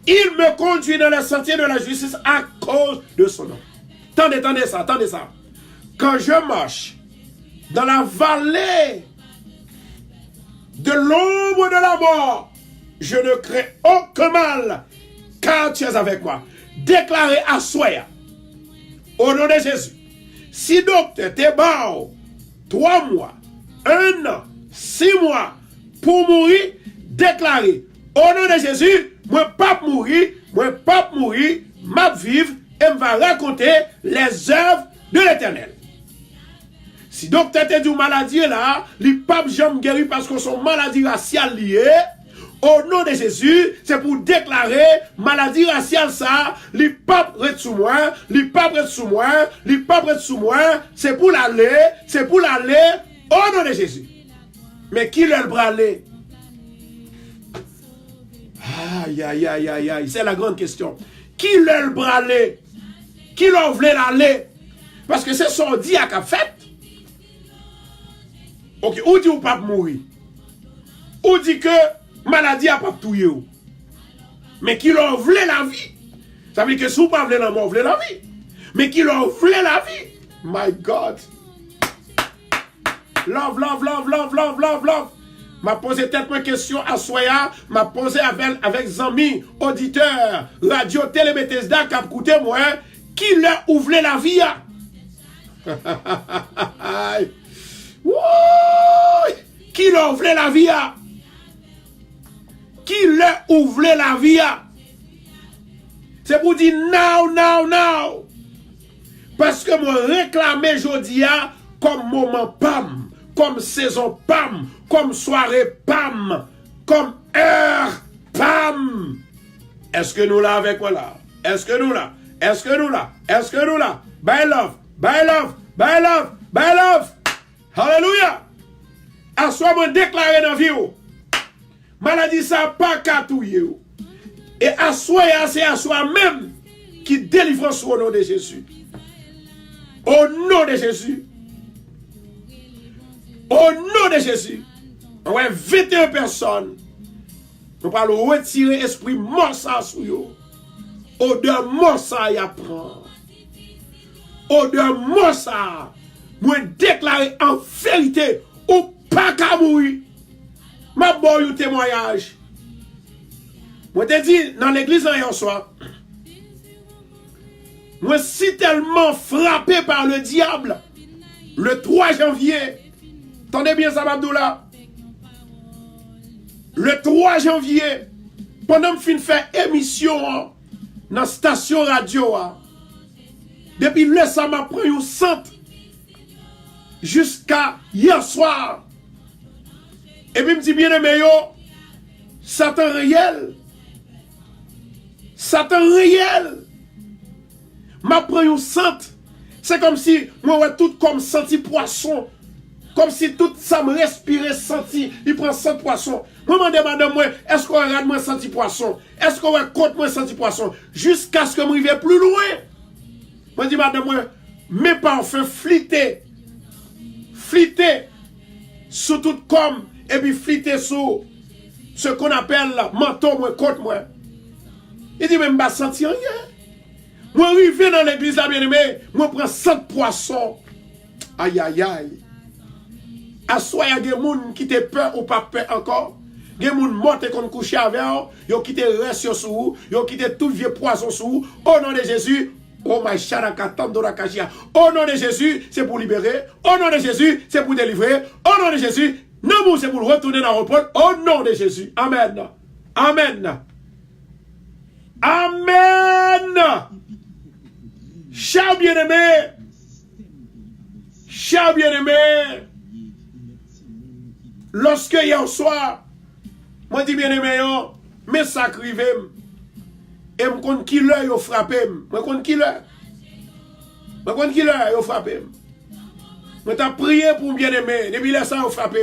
Il me conduit dans les sentiers de la justice à cause de son nom. Attendez ça. Quand je marche dans la vallée de l'ombre de la mort, je ne crains aucun mal, car tu es avec moi. Déclaré à soi, au nom de Jésus. Si donc t'es bas 3 mois, 1 an, 6 mois pour mourir, déclaré au nom de Jésus, moi pas mourir, m'a vivre et va raconter les œuvres de l'Éternel. Si donc t'étais d'une maladie là, les papes jamais guéri parce que son maladie raciale liée, au nom de Jésus, c'est pour déclarer maladie raciale ça, les papes restent sous moi, c'est pour l'aller, au nom de Jésus. Mais qui l'a le bralé? Aïe, c'est la grande question. Qui l'a le bralé? Qui l'a voulu l'aller? Parce que c'est son dit à qu'a fait. Ok, ou dit ou pas mourir? Ou dit que maladie a pas touillé ou? Mais qui l'a voulu la vie? Ça veut dire que si vous pas voulu la mort, vous voulez la vie. Mais qui l'a voulu la vie? My God. Love. M'a posé peut-être une question à Soya, m'a posé avec amis, auditeurs, radio, télé, Bethesda, qui a écouté moi, qui leur ouvre la vie. Qui leur ouvre la vie? Qui leur ouvre la vie? C'est pour dire now. Parce que moi réclamer aujourd'hui comme moment PAM, comme saison PAM, comme soirée PAM, comme heure PAM. Est-ce que nous là avec quoi là? Est-ce que nous là? By love. Hallelujah. À soi me déclarer dans la vie. Maladie ça pas qu'à touiller. Et à soi c'est à soi même qui délivre au nom de Jésus. Au nom de Jésus. Au nom de Jésus. Ouais, 21 personnes. Nous parlons retirer esprit mort ça sous yo. Odeur mort ça y apprend. Odeur mort ça. Moi déclarer en vérité ou pas qu'à mourir. Ma bonne témoignage. Moi te dit dans l'église hier soir. Moi si tellement frappé par le diable le 3 janvier. Attendez bien ça, Abdoula. Le 3 janvier, pendant que je fais émission dans la station radio, depuis là, ça m'a pris une centre jusqu'à hier soir. Et puis, je me dis, bien aimé, Satan réel. M'a pris une centre. C'est comme si, moi, tout comme senti poisson Comme si tout ça me respirait, senti. Il prend 100 poissons. Moi, je demande, moi, est-ce qu'on regarde moi senti poisson? Est-ce qu'on compte moi senti poisson? Jusqu'à ce que je m'arrive plus loin. Moi, je dis, madame, moi, mes parfums flittés. Flittés. Sous tout comme. Et puis flittés sous ce qu'on appelle manteau, moi, côte, moi. Il dit, mais je ne senti rien. Moi, arrivé dans l'église, là, bien aimé, moi, je prends 100 poissons. Aïe, aïe, aïe. Assoya, il y a des gens qui te peur ou pas peur encore. Il y a des gens morts qui ont couché avec eux. Ils ont quitté le reste sur vous. Ils ont quitté tout vieux poison sur vous. Au nom de Jésus. Oh my Kachia. Au nom de Jésus, c'est pour libérer. Au nom de Jésus, c'est pour délivrer. Au nom de Jésus, non, c'est pour retourner dans le repos. Au nom de Jésus. Amen. Amen. Amen. Cher bien-aimé. Cher bien-aimé. Lorsque hier soir, moi dis bien-aimé, mes sacrivés, et je compte qui l'heure yo frappé, je compte qui l'heure. Je compte qui l'heure yo frappé. Je t'ai prié pour bien-aimé, depuis là ça yo frappé.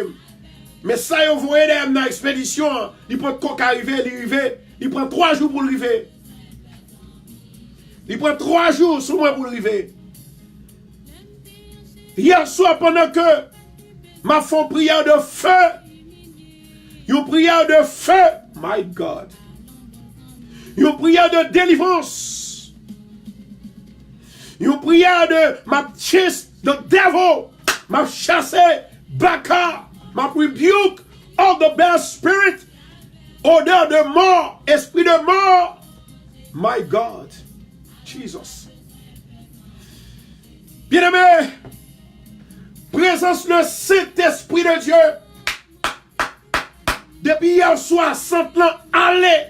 Mais ça yo voyé dans l'expédition, il peut pas arriver, il prend 3 jours pour l'arriver. Il prend 3 jours sur moi pour l'arriver. Hier soir, pendant que m'a fait une prière de feu. Une prière de feu. My God. Une prière de délivrance. Une prière de m'a chase the devil. M'a chassé Baka. M'a rebuke all the bad spirit. Odeur de mort. Esprit de mort. My God. Jesus. Bien-aimé. Présence le Saint-Esprit de Dieu. Depuis hier soir, 100 ans, allez.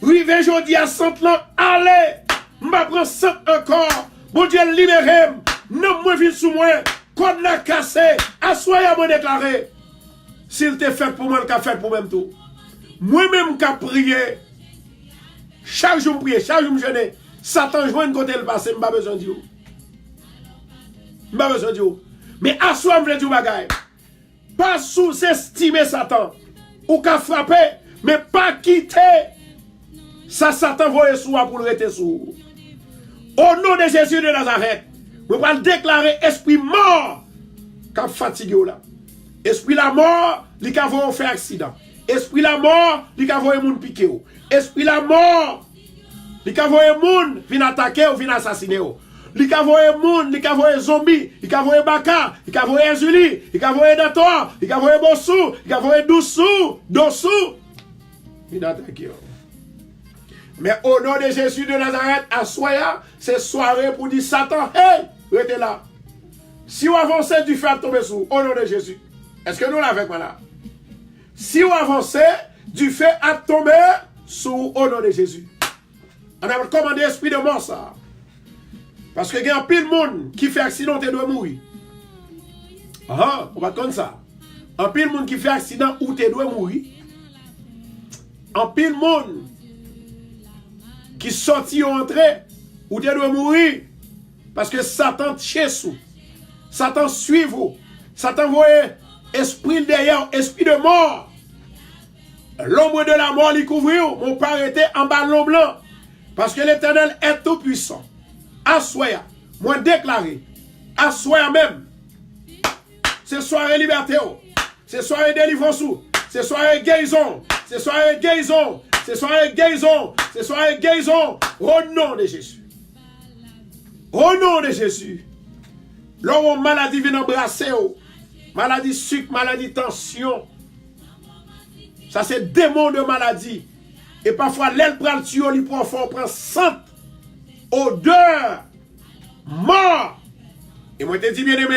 Rive jeudi à 100 ans, allez. M'a prend 100 encore. Bon Dieu, libérez. Non, moi, vite sous moi. Code la cassé. Assoyez moi déclaré. S'il te fait pour moi, il t'a fait pour même tout. Moi-même, qui prié. Chaque jour, je prie, chaque jour, je jeûne. Satan, joue une côté le passé, je n'ai pas besoin de Dieu. Je n'ai pas besoin de Dieu. Mais à soi, je veux dire bagaille. Pas sous-estimer Satan. Ou qu'à frapper, mais pas quitter. Ça, Satan voyait soi pour le rester sous. Au nom de Jésus de Nazareth, je vais déclarer esprit mort. Quand fatigué là. Esprit la mort, il va vous faire accident. Esprit la mort, il va vous moun piquer. Esprit la mort, il va vous moun venir attaquer ou venir assassiner. Il va voyer moun, il va voyer zombie, il va voyer baka, il va voyer Julie, il va voyer Dator, il va voyer Bossou, il va voyer Doussou, il va attaquer. Mais au nom de Jésus de Nazareth, à Soya, c'est soirée pour dire Satan, hey, restez là. Si vous avancez, du feu à tomber sous, au nom de Jésus. Est-ce que nous l'avons là? Si vous avancez, du feu à tomber sous, au nom de Jésus. On a commandé esprit de mort ça. Parce que il y a un pile de monde qui fait accident et doit mourir. Ah, on va comme ça. Un pile de monde qui fait accident ou tu dois mourir. Un pile de monde qui sortit ou entré ou tu dois mourir. Parce que Satan chez vous. Satan suit vous. Satan voit esprit derrière, esprit de mort. L'ombre de la mort lui couvre. Mon père était en ballon blanc. Parce que l'Éternel est tout puissant. Assoya, moi déclaré, assoya même. C'est soirée liberté, c'est soirée délivrance, c'est soirée guérison, c'est soirée guérison, c'est soirée guérison, c'est soirée guérison, au nom de Jésus. Au nom de Jésus. L'homme maladie vient embrasser, maladie sucre, maladie tension. Ça c'est démon de maladie. Et parfois, l'aile prend le tuyau, il prend fort, prend 100. Odeur, mort. Et moi, je te dis bien aimé,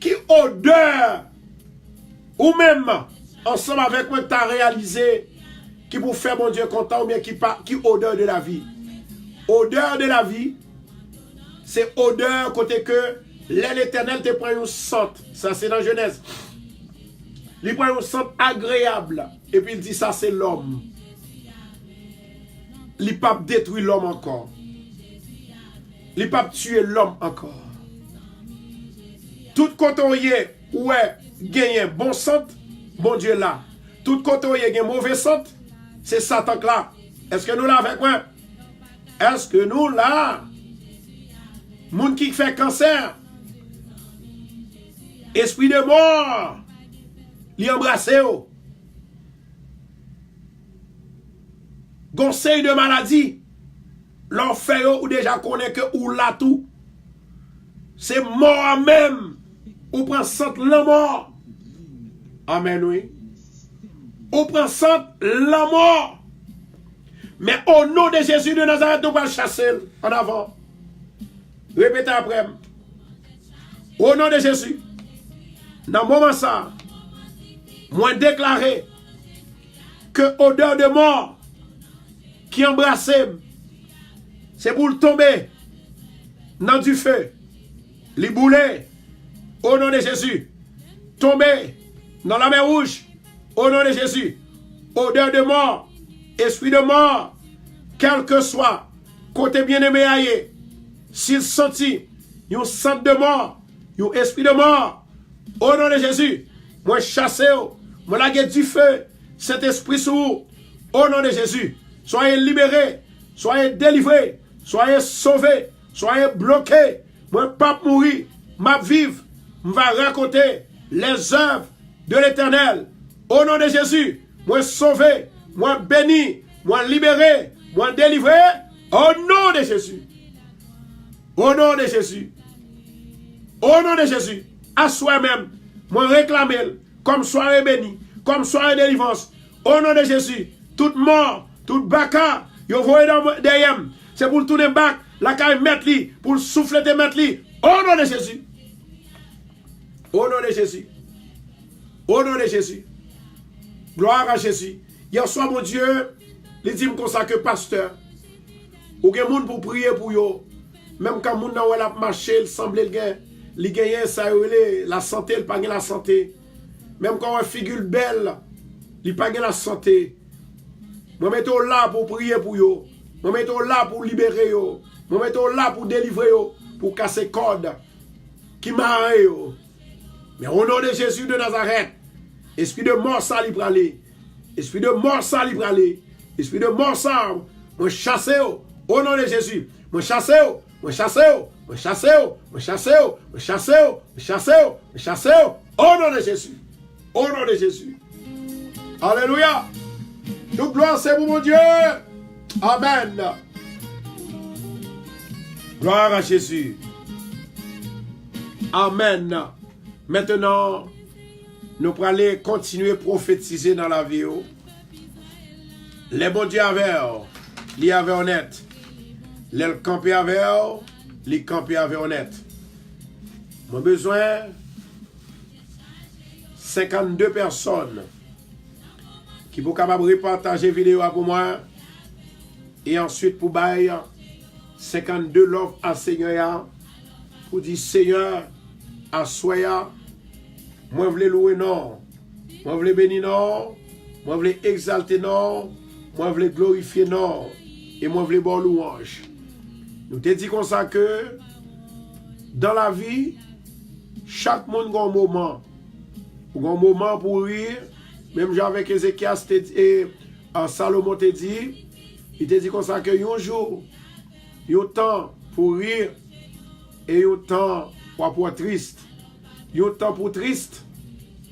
qui odeur, ou même, ensemble avec moi, tu as réalisé, qui pour faire mon Dieu content, ou bien qui odeur de la vie. Odeur de la vie, c'est odeur côté que l'aile éternelle te prend une sente. Ça, c'est dans Genèse. Il prend une sente agréable. Et puis il dit, ça, c'est l'homme. Il ne peut pas détruire l'homme encore. Il ne peut pas tuer l'homme encore. Tout quand on y est, ouais, gagne bon sang, bon Dieu là. Tout côté où il y a mauvais sang, c'est Satan là. Est-ce que nous là avec moi? Est-ce que nous là, moun qui fait cancer, esprit de mort, li embrasse yo. Conseil de maladie, l'enfer ou déjà connaît que ou là tout. C'est mort même. Ou prend sant la mort. Amen, oui. Ou prend sant la mort. Mais au nom de Jésus de Nazareth, nous allons chasser en avant. Répétez après. Au nom de Jésus. Dans le moment ça, moi déclaré que odeur de mort qui embrasse, c'est pour le tomber dans du feu. Les boulets, au nom de Jésus. Tomber dans la mer rouge, au nom de Jésus. Odeur de mort, esprit de mort, quel que soit, côté bien-aimé aillé, s'il sentit, un sang de mort, un esprit de mort, au nom de Jésus, moi chasse, moi lague du feu, cet esprit sous vous, au nom de Jésus. Soyez libérés, soyez délivrés, soyez sauvés, soyez bloqués. Moi, pas mourir, m'a vivre, va raconter les œuvres de l'Éternel. Au nom de Jésus, moi sauvé, moi béni, moi libéré, moi délivré. Au nom de Jésus. Au nom de Jésus. Au nom de Jésus. À soi-même, moi réclamer comme soirée bénie, comme soirée délivrance. Au nom de Jésus, toute mort, toute baka, yo voyez derrière, c'est pour tourner back, la caille mettre li, pour souffler te mettre li. Au nom de Jésus. Au nom de Jésus. Au nom de Jésus. Gloire à Jésus. Hier soir, mon Dieu, il dit comme ça que pasteur, ou gen moun pour prier pour yo, même quand moun nan wè la marché, il semble il gagne ça la santé, il pas la santé. Même quand on figure belle, il pas la santé. Moi mettons là pour prier pour yo. Moi mettons là pour libérer yo. Moi mettons là pour délivrer yo, pour casser code qui marre yo. Mais au nom de Jésus de Nazareth, esprit de mort ça libre aller. Esprit de mort ça libre aller. Esprit de mort ça, moi chasse yo. Au nom de Jésus, moi chasse yo. Moi chasse yo. Moi chasse yo. Moi chasse yo. Moi chasse yo. Moi chasse yo. Moi chasse yo. Au nom de Jésus. Au nom de Jésus. Alléluia. Nous gloire c'est pour mon Dieu. Amen. Gloire à Jésus. Amen. Maintenant, nous allons continuer à prophétiser dans la vie. Les bons dieux avaient, les avaient honnête. Les campés avaient, les campés avaient honnête. Mon besoin, 52 personnes qui sont capables de partager vidéo pour moi. Et ensuite pour bailler 52 love à Seigneur. Pour dire Seigneur, à soya, moi je veux louer non. Moi je veux bénir non. Moi je veux exalter non. Moi je veux glorifier non. Et moi je veux bon louange. Nous te dit comme ça que dans la vie, chaque monde a un moment. Un moment pour rire. Même avec Ézéchias et Salomon te dit, il te dit comme ça que un jour, il y a un temps pour rire et il y a un temps pour être triste. Il y a un temps pour triste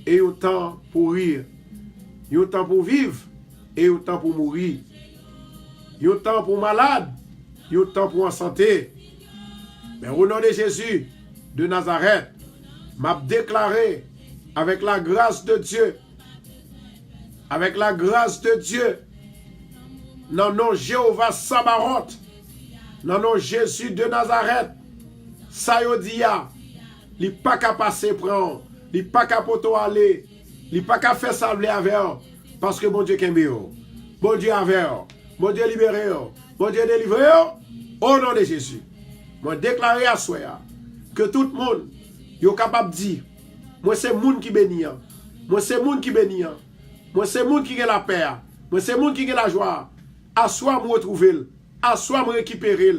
et il y a un temps pour rire. Il y a un temps pour vivre et il y a un temps pour mourir. Il y a un temps pour malade, il y a un temps pour en santé. Mais au nom de Jésus de Nazareth, m'a déclaré avec la grâce de Dieu, avec la grâce de Dieu, dans le nom de Jéhovah Sabaoth, dans le nom de Jésus de Nazareth, ça y dit, il n'est pas qu'à passer prendre, il n'est pas qu'à poto aller, il n'est pas qu'à faire sabler avec, parce que bon Dieu kembe, bon Dieu avec, bon Dieu libéré, bon Dieu délivré, au nom de Jésus. Moi déclaré à soi que tout le monde est capable de dire, moi c'est le monde qui bénit, moi c'est le monde qui bénit, moi c'est le monde qui a la paix, moi c'est le monde qui a la joie. À soi me retrouver, à soi me récupérer.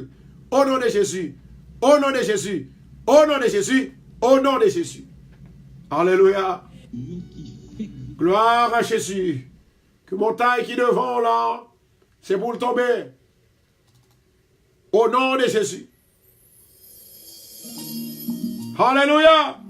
Au nom de Jésus, au nom de Jésus, au nom de Jésus, au nom de Jésus. Alléluia. Gloire à Jésus. Que montagne qui devant là, c'est pour le tomber. Au nom de Jésus. Alléluia.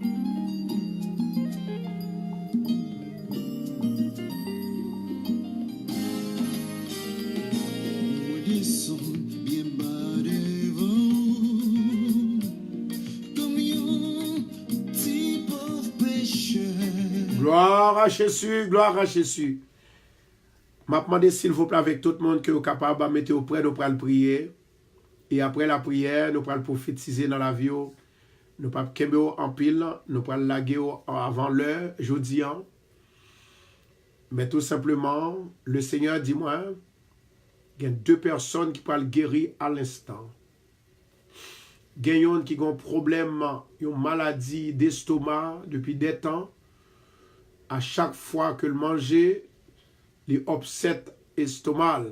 Gloire à Jésus, gloire à Jésus. Je demande s'il vous plaît avec tout le monde que vous êtes capable de mettre auprès, nous allons prier. Et après la prière, nous allons prophétiser dans la vie. Nous allons kembe en pile, nous allons laguer avant l'heure, jeudi. Mais tout simplement, le Seigneur dit moi, il y a 2 personnes qui peuvent guérir à l'instant. Il y a une qui a un problème, une maladie d'estomac depuis des temps. À chaque fois que le manger, les upset estomac.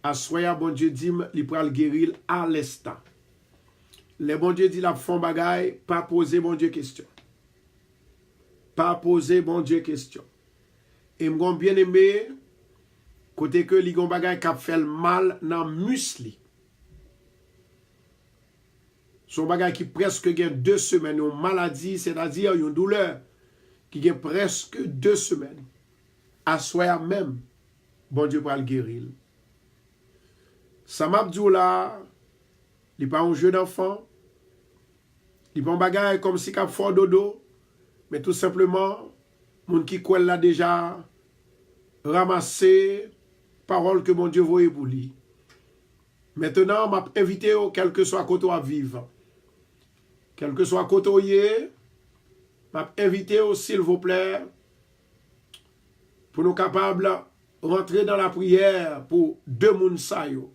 À soya, bon Dieu dit, il peut le guérir à l'instant. Le bon Dieu dit, la font bagaille, pas poser bon Dieu question. Pas poser bon Dieu question. Et m'gon bien aimé, côté que li gon bagaille qui fait le mal dans musli. Son bagaille qui presque gagne 2 semaines, une maladie, c'est-à-dire une douleur qui gagne presque 2 semaines. À soi même, bon Dieu va le guérir. Ça m'a dit là, il n'est pas un jeu d'enfant, il n'est pas un bagaille comme si il fort dodo, mais tout simplement, mon qui croit là déjà ramassé parole que mon Dieu voyait pour lui. Maintenant, m'a invité quel que soit côté à vivre. Quel que soit côté, m'a invité s'il vous plaît pour nous capables de rentrer dans la prière pour 2 moun sa yo.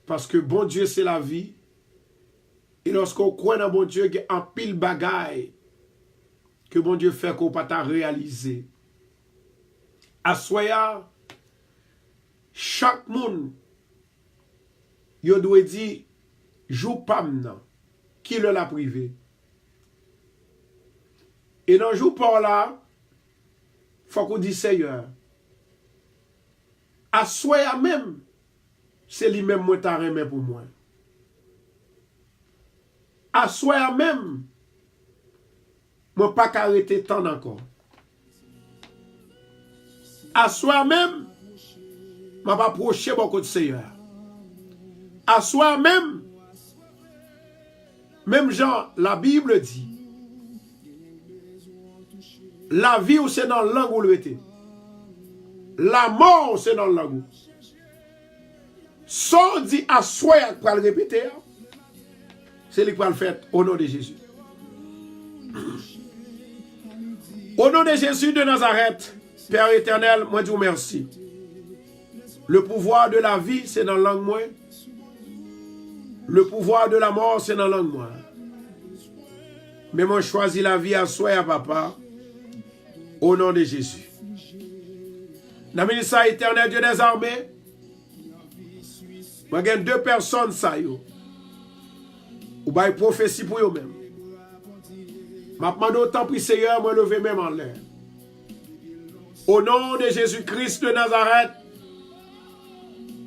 Parce que bon Dieu c'est la vie. Et lorsqu'on croit dans bon Dieu, il y a un pile bagaille que bon Dieu fait qu'on pas réaliser. À soya, chaque monde, il doit dire, joue pas maintenant, qui le l'a privé. Et dans jour pas là, faut qu'on dise Seigneur. À soya même, c'est lui-même moi t'a remis pour moi. À soya même, moi pas arrêter tant encore. À soi même, m'a pas approché beaucoup de Seigneur. À soi même, même Jean, la Bible dit, la vie ou c'est dans le langue où le était. La mort c'est dans le langue. Sans dit à soi pour le répéter, c'est lui qui va le faire au nom de Jésus. Au nom de Jésus de Nazareth, Père éternel, moi je vous remercie. Le pouvoir de la vie, c'est dans la langue moi. Le pouvoir de la mort, c'est dans la langue moi. Mais moi, je choisis la vie à soi et à papa. Au nom de Jésus. Dans le ministère éternel Dieu des armées, moi j'ai 2 personnes ça yo. Ou bien prophétie pour eux-mêmes. Je demande autant pour Seigneur, moi lever même en l'air. Au nom de Jésus-Christ de Nazareth,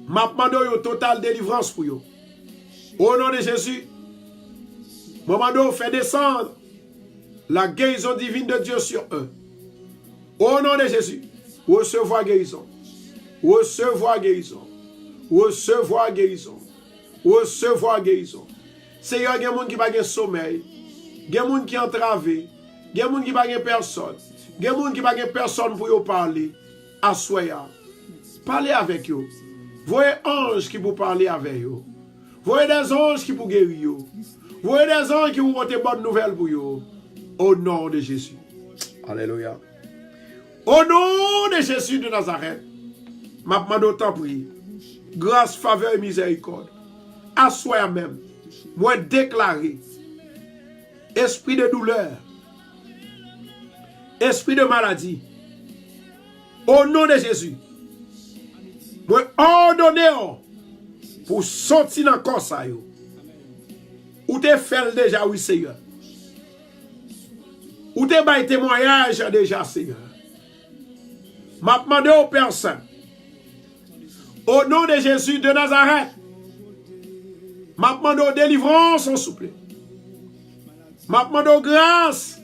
je demande une totale délivrance pour eux. Au nom de Jésus, je demande fait descendre la guérison divine de Dieu sur eux. Au nom de Jésus, recevoir guérison. Recevoir guérison. Recevoir guérison. Recevoir guérison. Seigneur, il y a des gens qui n'ont pas de sommeil. Il y a des gens qui sont entravés. Il y a des gens qui n'ont pas de personne. Il y a des gens qui n'ont pas de personne pour vous parler. Assoyez. Parlez avec eux. Voyez anges qui vous parler avec eux. Voyez des anges qui vous guérir. Voyez des anges qui vous montrent bonnes nouvelles pour eux. Au nom de Jésus. Alléluia. Au nom de Jésus de Nazareth, ma demande autant prier. Grâce, faveur et miséricorde. À soi-même, moi déclarer esprit de douleur, esprit de maladie, au nom de Jésus, moi ordonner pour sortir dans le corps. Ou te fait déjà, oui, Seigneur. Ou te bail témoignage déjà, Seigneur. M'a demandé aux personnes, au nom de Jésus de Nazareth, m'a demandé aux délivrances, s'il vous plaît. M'a demandé aux grâces.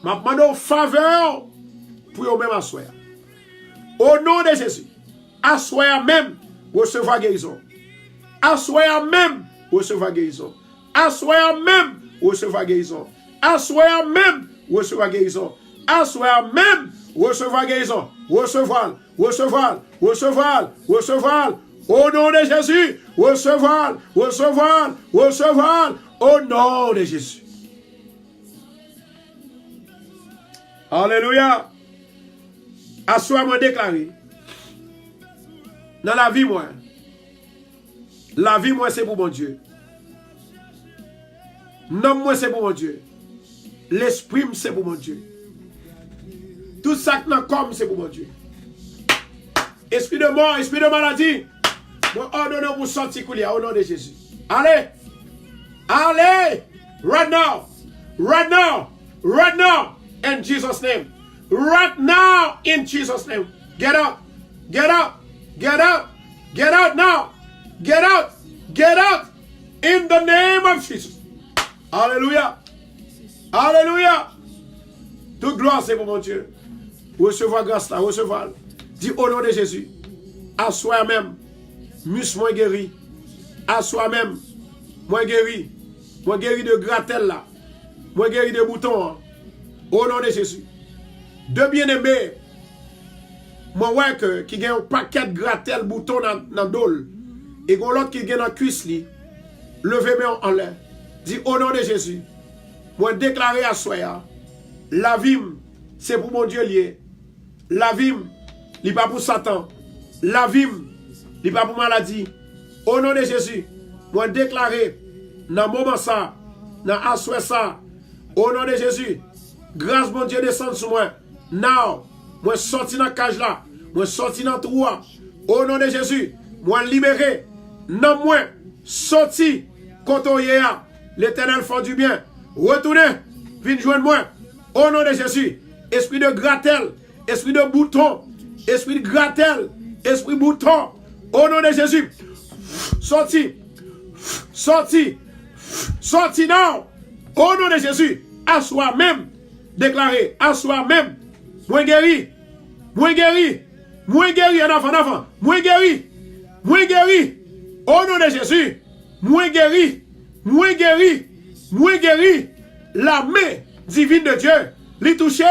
M'a demandé aux faveurs pour eux-mêmes assoyer. Au nom de Jésus, assoyer même, recevoir guérison. Assoyer même, recevoir guérison. Assoyer même, recevoir guérison. Assoyer même, recevoir guérison. Assoyer même, recevoir guérison. Recevoir, recevoir, recevoir, recevoir. Au nom de Jésus, recevoir, recevoir, recevoir. Au nom de Jésus. Alléluia. Assoir moi déclaré. Dans la vie, moi. La vie, moi, c'est pour mon Dieu. Non, moi, c'est pour mon Dieu. L'esprit, c'est pour mon Dieu. Tout ça que nous comme, c'est pour mon Dieu. Esprit de mort, esprit de maladie. Moi, ordonne pour sortir au nom de Jésus. Allez. Allez. Right now. Right now. Right now. In Jesus' name. Right now. In Jesus' name. Get out. Get out. Get out. Get out now. Get out. Get out. In the name of Jesus. Alléluia. Alléluia. Toute gloire, c'est pour mon Dieu. Recevoir grâce là. Recevoir. Dis au nom de Jésus. À soi-même. Mus moi guéri. À soi-même. Moi guéri. Moi guéri de gratel là. Moi guéri de boutons. Hein. Au nom de Jésus. De bien-aimés. Moi ouais que qui gagne un paquet de gratel bouton dans dol. Et qu'on l'autre qui gagne dans cuisse li. Levez-moi en l'air. Dis au nom de Jésus. Moi déclarer à soi. La vie c'est pour mon Dieu lié. La vie n'est pas pour Satan. La vie n'est pas pour maladie. Au nom de Jésus, moi déclarer dans le moment ça, dans assoir ça, au nom de Jésus, grâce mon Dieu descend sur moi. Now, moi sorti dans la cage là, moi sorti dans le trou. Au nom de Jésus, moi libéré. Non, moi sorti contre l'Éternel fait du bien. Retournez, venez joindre moi. Au nom de Jésus, esprit de gratel, esprit de bouton, esprit de gratel, esprit bouton, au nom de Jésus, sorti, sorti, sorti now, au nom de Jésus, à soi-même, déclaré, à soi-même, moins guéri, moins guéri, moins guéri, en avant, moins guéri, au nom de Jésus, moins guéri, moins guéri, moins guéri, la main divine de Dieu, les toucher,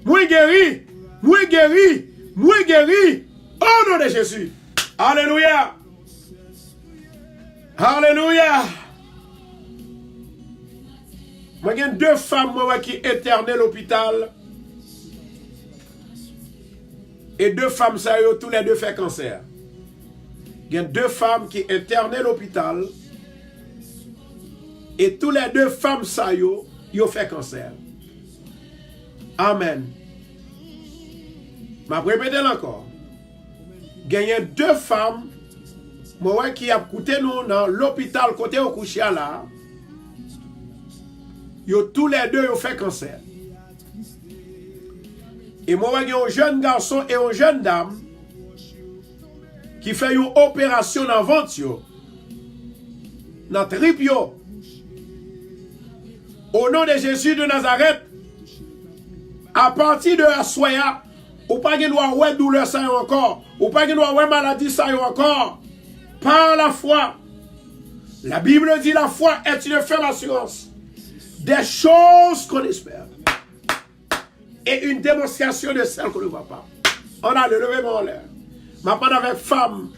moins guéri, moins guéri, moins guéri, au nom de Jésus. Alléluia. Alléluia. Moi, j'ai deux femmes moi, qui éternent l'hôpital. Et deux femmes, ça y est, tous les deux fait cancer. Il y a deux femmes qui éternent l'hôpital. Et tous les deux femmes, ça y est, fait cancer. Amen. Je vais répéter encore. Il y a deux femmes moi, qui ont coûté nous dans l'hôpital côté au couché là. Tous les deux ont fait cancer. Et moi, il y a un jeune garçon et une jeune dame qui fait une opération dans le ventre, dans le trip. Au nom de Jésus de Nazareth, à partir de la soya, ou pas qu'il doit avoir douleur ça encore, ou pas qu'il doit avoir maladie ça encore, par la foi. La Bible dit la foi est une ferme assurance des choses qu'on espère et une démonstration de celles qu'on ne voit pas. On a le levé en l'air. Ma part avec femme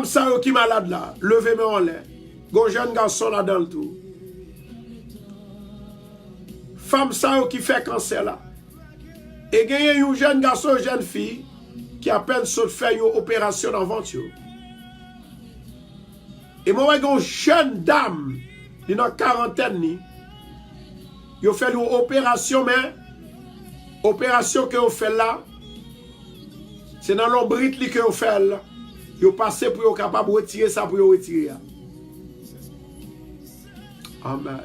ça qui est malade là, levez-moi en l'air. Gon jeune garçon là dans le tout. Femme ça qui fait cancer là. Et il y a un jeune garçon, une jeune fille qui a peine saute faire une opération dans le ventre. Et moi, il y a une jeune dame, dans la quarantaine, il a fait une opération, mais l'opération que vous fait là, c'est dans l'ombrite que vous fait là. Vous passez pour être capable de retirer ça pour retirer. Amen.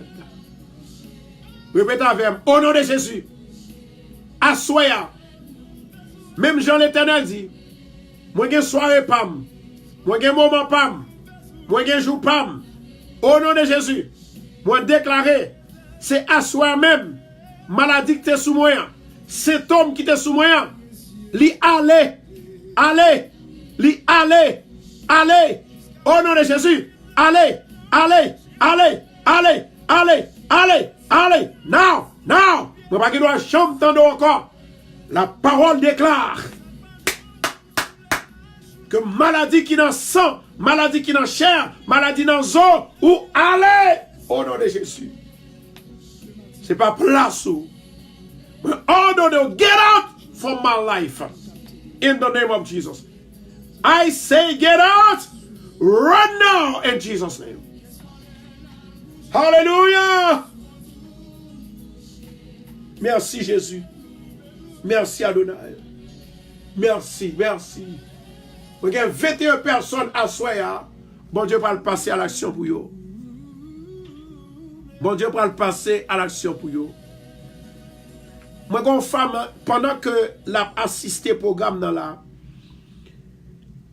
Répétez avec moi. Au nom de Jésus. Assoya. Même Jean l'Éternel dit. Moi j'ai soirée pam. Moi j'ai moment pam. Moi j'ai jour pam. Au nom de Jésus. Moi déclaré. C'est assoya même. Maladie qui est sous moi. Cet homme qui est sous moi. Li allez. Allez. Li allez. Allez. Au nom de Jésus. Allez. Allez. Allez. Allez. Allez. Allez. Allez. Now. Now. Moi pas qu'il doit chanter encore. La parole déclare que maladie qui dans sang, maladie qui dans chair, maladie dans eau, ou allez au nom de Jésus. C'est pas place où. Oh no, no, get out from my life in the name of Jesus. I say get out right now in Jesus' name. Hallelujah. Merci Jésus. Merci Adonai. Merci, merci. Il y a 21 personnes à soi. Bon Dieu va le passer à l'action pour eux. Bon Dieu va le passer à l'action pour eux. Moi, une femme, pendant que l'a assisté au programme dans là,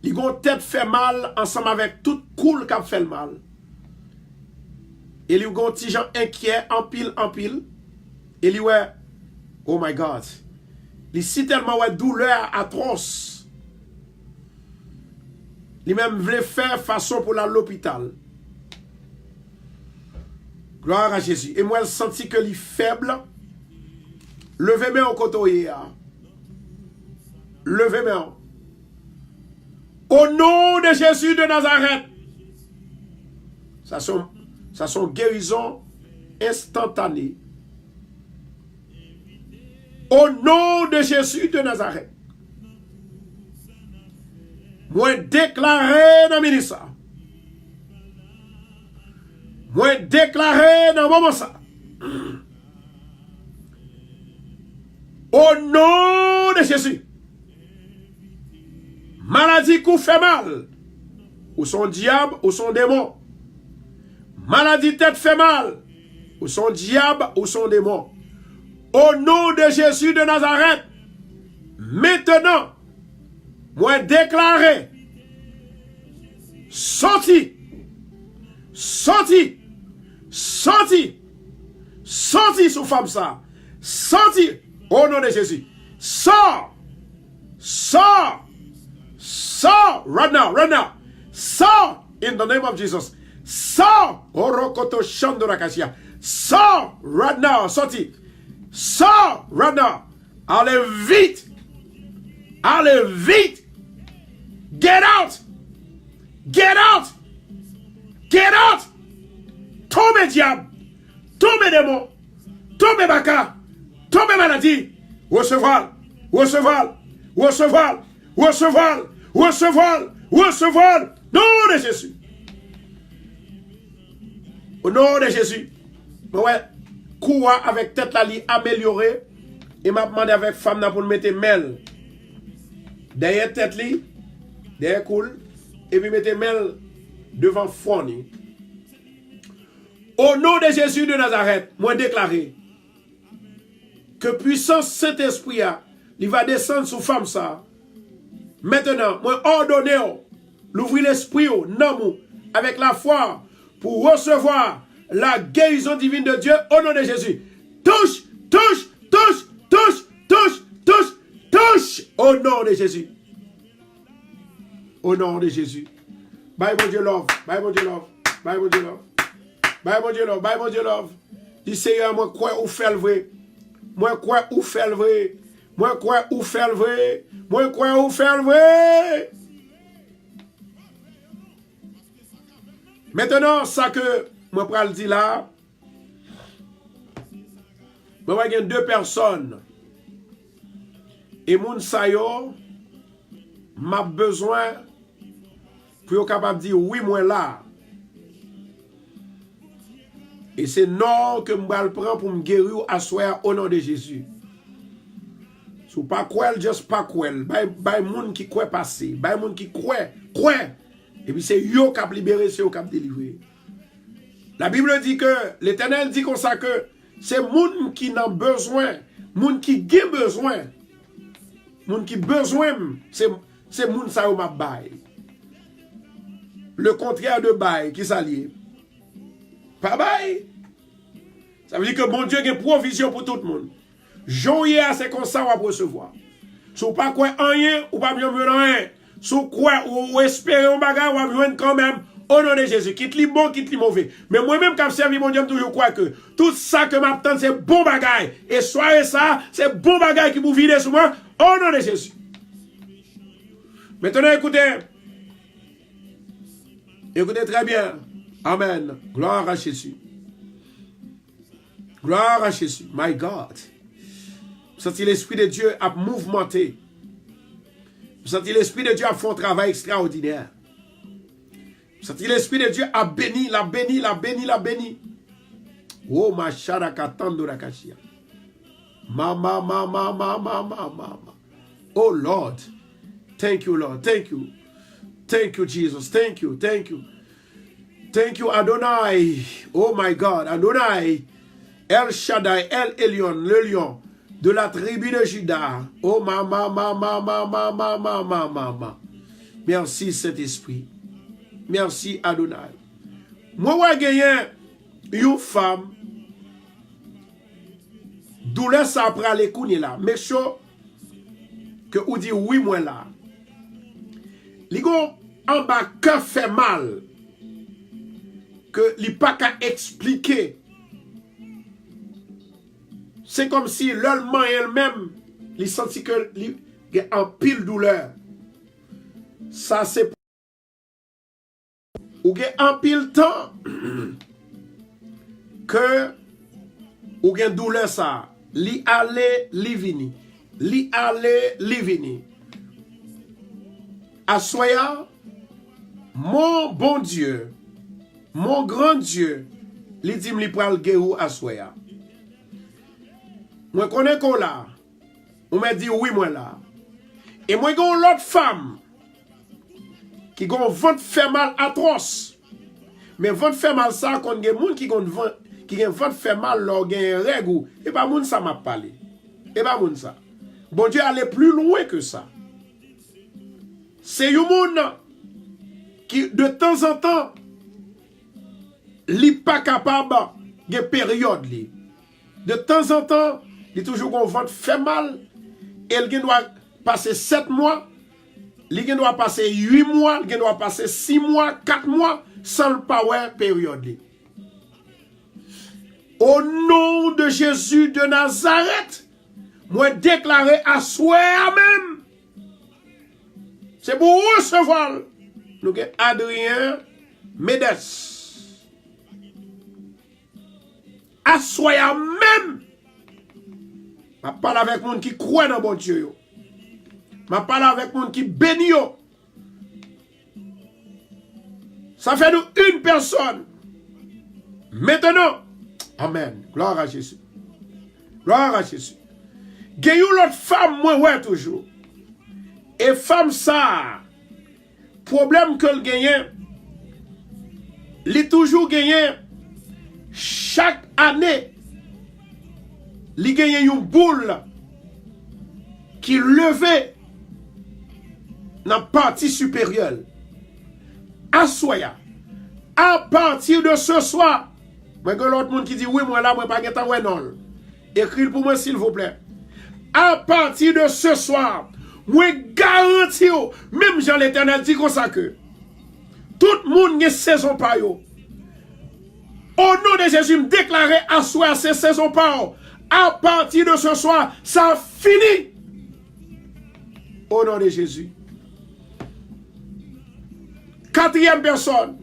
il a tête fait mal ensemble avec tout cool qui a fait le mal. Et il y a un petit gens inquiet, en pile. Et il y a, oh my God. Il si tellement ouais douleur atroce. Il même voulait faire façon pour l'hôpital. Gloire à Jésus. Et moi, je senti que il faible. Levez-moi au côté. Levez-moi. Au nom de Jésus de Nazareth. Ça sont guérisons instantanées. Au nom de Jésus de Nazareth. Moi déclaré dans le ministère. Moi déclaré dans le moment ça. Au nom de Jésus. Maladie qui fait mal. Ou son diable ou son démon. Maladie tête fait mal. Ou son diable ou son démon. Au nom de Jésus de Nazareth, maintenant, moi déclaré, sorti sous femme ça, sorti, au nom de Jésus, sors, right now, sors, in the name of Jesus, sors, orokoto shandorakasia, sors, right now, sorti, sors, right now. Allez vite. Get out. Tombe diable. Tombe démon. Tombe baka. Tombe maladie. Recevoir. Nom de Jésus. Au nom de Jésus. Ouais. Coua avec tête la li améliorée. Et m'a demandé avec femme pour mettre mêle. Derrière tête li. Derrière cool. Et puis mettre mêle devant fourni. Au nom de Jésus de Nazareth, moi déclaré que puissance Saint-Esprit il va descendre sous femme ça. Maintenant, moi ordonné l'ouvrir l'esprit non avec la foi pour recevoir la guérison divine de Dieu au nom de Jésus. Touche au nom de Jésus. Au nom de Jésus. Bye mon Dieu love. Dis Seigneur, moi quoi ou faire le vrai. Moi quoi ou faire le vrai. Maintenant, ça que moi pral dire là, moi il y a deux personnes. Et moun sa yo m'a besoin pour être capable de dire oui moi là. Et c'est non que je prends pour me guérir à soi au nom de Jésus. Si pas quoi, juste pas quoi. Bay moun qui croit passer, bay moun qui croit. Et puis c'est yo qui a libéré, c'est yo qui a délivré. La Bible dit que, l'Éternel dit comme ça que c'est moun qui n'a besoin, moun qui a besoin, moun qui besoin, c'est moun ça ou m'a bail. Le contraire de bail, qui s'allie. Pas bail. Ça veut dire que bon Dieu a une provision pour tout le monde. Joyeux, c'est comme ça on va recevoir. Si vous pas quoi rien, ou pas bien rien. Si vous quoi ou espérez un bagage, on va joindre quand même. Au nom de Jésus, quitte les bon, quitte les mauvais. Mais moi-même, quand je servi mon Dieu, je toujours crois que tout ça que m'attend, c'est bon bagage. Et soyez ça, c'est bon bagage qui vous vide sur moi. Au nom de Jésus. Maintenant, écoutez. Écoutez très bien. Amen. Gloire à Jésus. Gloire à Jésus. My God. Vous sentez l'Esprit de Dieu à mouvementé. Vous sentez l'Esprit de Dieu à faire un travail extraordinaire. Vous sentez l'Esprit de Dieu a béni, la béni, la béni, la béni. Oh, ma charakatando rakashia. Mama, mama, mama, mama, mama. Oh, Lord. Thank you, Lord. Thank you. Thank you, Jesus. Thank you. Thank you. Thank you, Adonai. Oh, my God. Adonai. El Shaddai, El Elyon, le lion de la tribu de Juda. Oh, mama, mama, mama, mama, mama, mama. Merci, Saint-Esprit. Merci, Adonai. Moi, je gagne une femme. Douleur, ça après les coups là. Mais chaud, que vous dites oui, moi là. Ligo, en bas, que fait mal. Que li pas qu'à expliquer. C'est comme si l'allemand elle-même, il sentit que il y a un pile douleur. Ça, c'est ou gen en pile temps que ou gen douleur ça li aller li vini li aller li vini assoya mon bon Dieu mon grand Dieu li dit li pral guérou assoya moi connais qu'on là on m'a dit oui moi là et moi gon l'autre femme qui gon ventre fait mal atroce. Mais ventre fait mal ça quand gen moun qui gon ventre fait mal lor gen règle et pas moun ça m'a parlé. Et pas moun ça. Bon Dieu allait plus loin que ça. C'est un moun qui de temps en temps li pas capable de période li. De temps en temps, il toujours gon ventre fait mal et il doit passer 7 mois. Il doit passer 8 mois, il doit passer 6 mois, 4 mois, sans le power période. Au nom de Jésus de Nazareth, moi déclarer à soi même. C'est pour recevoir. Nous avons Adrien Médès. À soi même. Je parle avec monde qui croit dans bon Dieu. Je parle avec monde qui bénit. Ça fait nous une personne. Maintenant, amen. Gloire à Jésus. Gloire à Jésus. Gagne l'autre femme, moi, ouais, toujours. Et femme, ça, problème que le gagne, il toujours gagné chaque année. Il gagne une boule qui levait dans la partie supérieure. Assoya. À partir de ce soir, moi, que l'autre monde qui dit oui, moi là, moi pas gêter ouais non. Écris pour moi s'il vous plaît. À partir de ce soir, moi garantis, même Jean l'Éternel dit comme ça que tout le monde a saison par yo. Au nom de Jésus, me déclarer à soi ces saisons par. À partir de ce soir, ça finit. Au nom de Jésus. Quatrième personne.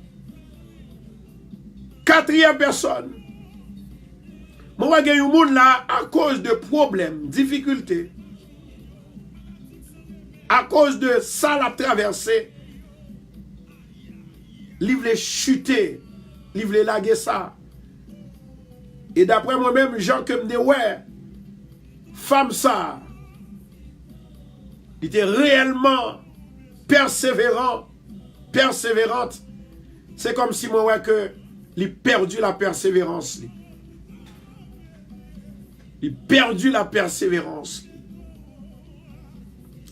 Quatrième personne. Moi, je un monde là à cause de problèmes, difficultés. À cause de ça, la traversée. Il voulait chuter. Il voulait laguer ça. Et d'après moi-même, Jean que me dit, ouais, femme ça, il était réellement persévérant, persévérante. C'est comme si moi, ouais, que il perdu la persévérance. Il perdu la persévérance.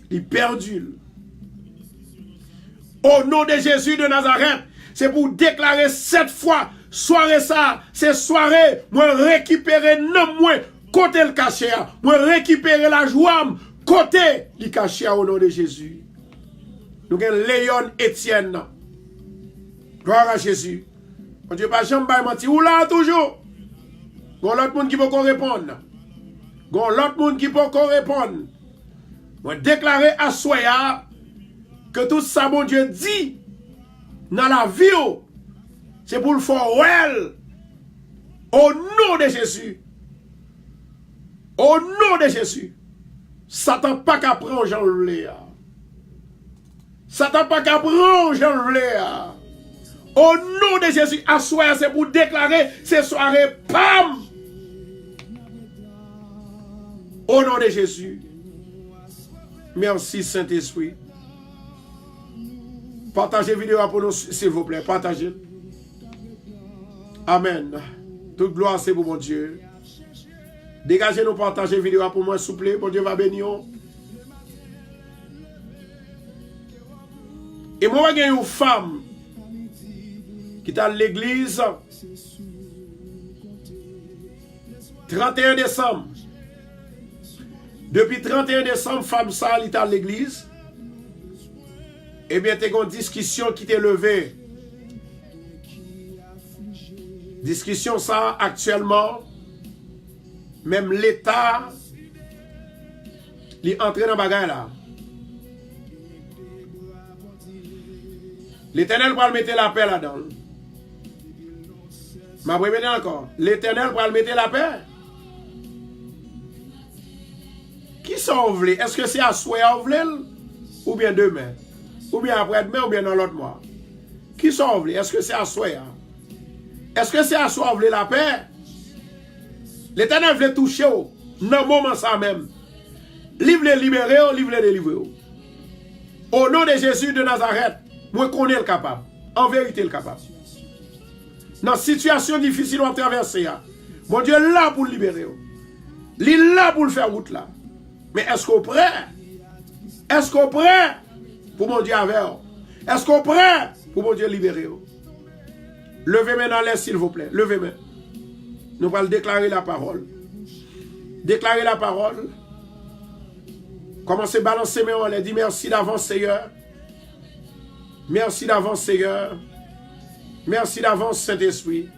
Il perdu. Au nom de Jésus de Nazareth, c'est pour déclarer cette fois, soirée ça, c'est soirée, moi récupérer non moi, côté le cachet, moi récupérer la joie, côté le cachet au nom de Jésus. Nous avons Léon Etienne. Gloire à Jésus. Mon Dieu, pas jamais menti. Ou là toujours. Il y a l'autre monde qui peut répondre. Il y a l'autre monde qui peut répondre. Moi déclarer à Soya que tout ça, mon Dieu, dit dans la vie, c'est pour le faire well. Au nom de Jésus. Au nom de Jésus. Satan pas qu'à prendre Jean-Léa. Satan pas qu'à prendre Jean-Léa. Au nom de Jésus, à Soya, c'est pour déclarer ces soirées, pam! Au nom de Jésus. Merci Saint-Esprit. Partagez la vidéo pour nous, s'il vous plaît. Partagez. Amen. Toute gloire, c'est pour mon Dieu. Dégagez-nous, partagez la vidéo pour moi, s'il vous plaît. Mon Dieu va bénir. Et moi, il y a une femme qui est à l'église 31 décembre. Depuis 31 décembre, femme ça, elle est à l'église. Eh bien, tu as une discussion qui t'est levée. Discussion ça, actuellement, même l'État, il est entré dans le bagage là. L'Éternel va mettre la paix là-dedans. Ma prévenir encore. L'Éternel va mettre la paix. Qui sauve? Est-ce que c'est à soir ou bien demain? Ou bien après-demain ou bien dans l'autre mois? Qui sauve? Est-ce que c'est à soir? Est-ce que c'est à soir la paix? L'Éternel veut toucher dans le moment ça même. Il veut libérer, il veut délivrer. Au nom de Jésus de Nazareth, moi connais le capable. En vérité le capable. Dans une situation difficile à traverser, mon Dieu est là pour le libérer. Il est là pour le faire route là. Mais est-ce qu'on est prêt? Est-ce qu'on est prêt pour mon Dieu avec? Est-ce qu'on est prêt pour mon Dieu libérer? Levez main dans l'air s'il vous plaît. Levez main. Nous allons déclarer la parole. Déclarer la parole. Commencez à balancer mes mains. Dit merci d'avance Seigneur. Merci d'avance Seigneur. Merci d'avance Saint-Esprit.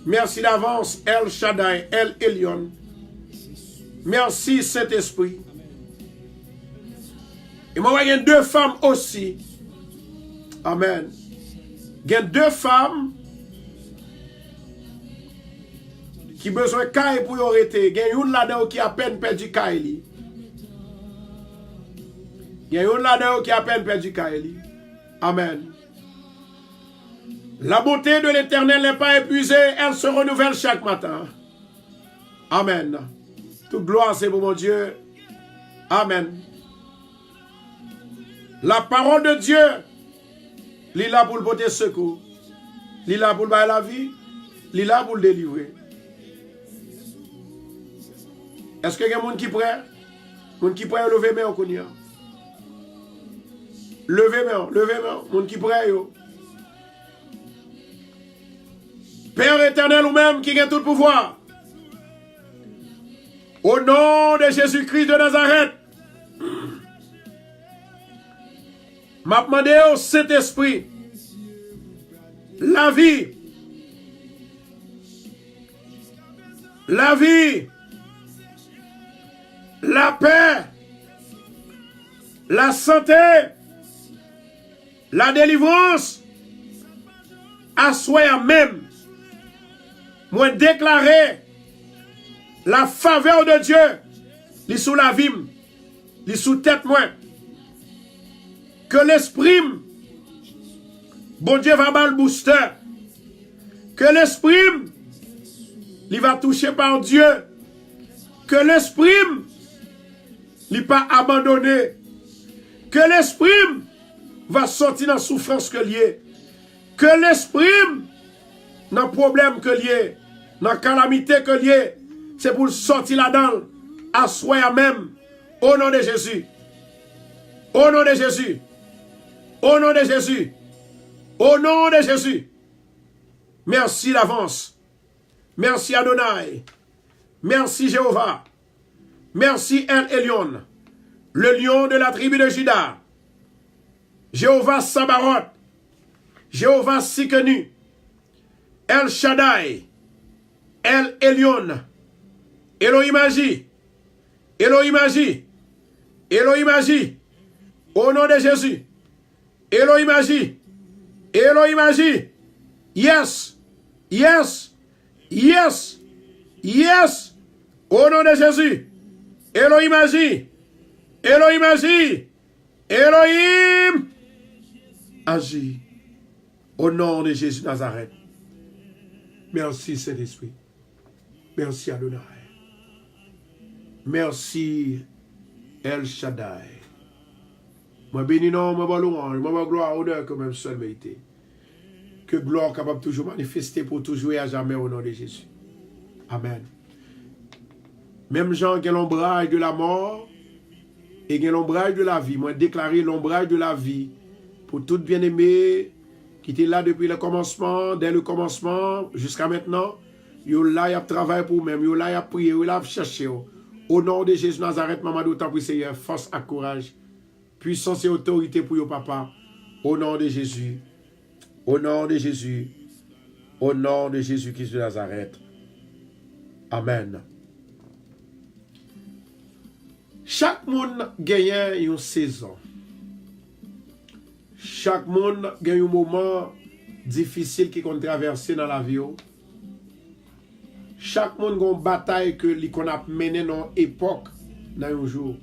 Merci d'avance El Shaddai, El Elyon. Merci Saint-Esprit. Et moi, il y a deux femmes aussi. Amen. Il y a deux femmes qui ont besoin de caille pour y arrêter. Il y a une là-dedans qui a peine perdu caille. Il y a une là-dedans qui a peine perdu caille. Amen. La bonté de l'Éternel n'est pas épuisée, elle se renouvelle chaque matin. Amen. Toute gloire, c'est pour mon Dieu. Amen. La parole de Dieu, il est là pour le porter secours. Il est là pour le bailler la vie. Il est là pour le délivrer. Est-ce qu'il y a des gens qui prêt? Des gens qui prêt, levez main au Kounia. Levez main, levez main. Des gens qui prêt, yo. Père éternel ou même qui a tout le pouvoir. Au nom de Jésus-Christ de Nazareth, m'a demandé au Saint-Esprit la vie, la paix, la santé, la délivrance, à soi même. Moi déclarer la faveur de Dieu, li sous la vie, li sous tête moi. Que l'esprit, bon Dieu va mal booster. Que l'esprit, il va toucher par Dieu. Que l'esprit, il pas abandonné. Que l'esprit va sortir dans la souffrance que lié. Que l'esprit dans le problème que lié, dans la calamité que lié, c'est pour sortir là-dedans, à soi même, au nom de Jésus. Au nom de Jésus. Au nom de Jésus. Au nom de Jésus. Merci d'avance. Merci Adonai. Merci Jéhovah. Merci El Elyon, le lion de la tribu de Juda. Jéhovah Sabaoth. Jéhovah Sikenu. El Shaddai. El Elyon. Elohim Agi. Elohim Agi. Elohim Agi. Au nom de Jésus. Elohim Agi. Elohim Agi. Yes. Yes. Yes. Yes. Au nom de Jésus. Elohim Agi. Elohim Agi. Elohim Agi. Au nom de Jésus Nazareth. Merci Saint-Esprit. Merci Adonai. Merci El Shaddai. Moi bénis non, moi bon louange, moi bon gloire, honneur que même seul mérité. Que gloire capable toujours manifester pour toujours et à jamais au nom de Jésus. Amen. Même gens qui ont l'ombrage de la mort et qui ont l'ombrage de la vie. Moi déclarer l'ombrage de la vie pour tout bien-aimé qui était là depuis le commencement, dès le commencement jusqu'à maintenant. Yo là, y a travaillé pour même, yo là, y a prié, yo là, cherché. Au nom de Jésus Nazareth, maman, d'autant pour Seigneur, force et courage, puissance et autorité pour yo papa. Au nom de Jésus. Au nom de Jésus. Au nom de Jésus-Christ de Nazareth. Amen. Chaque monde gagne une saison. Chaque monde gagne un moment difficile qui qu'on traverse dans la vie. Chaque monde a une bataille que qu'on a menée dans une époque, dans un jour.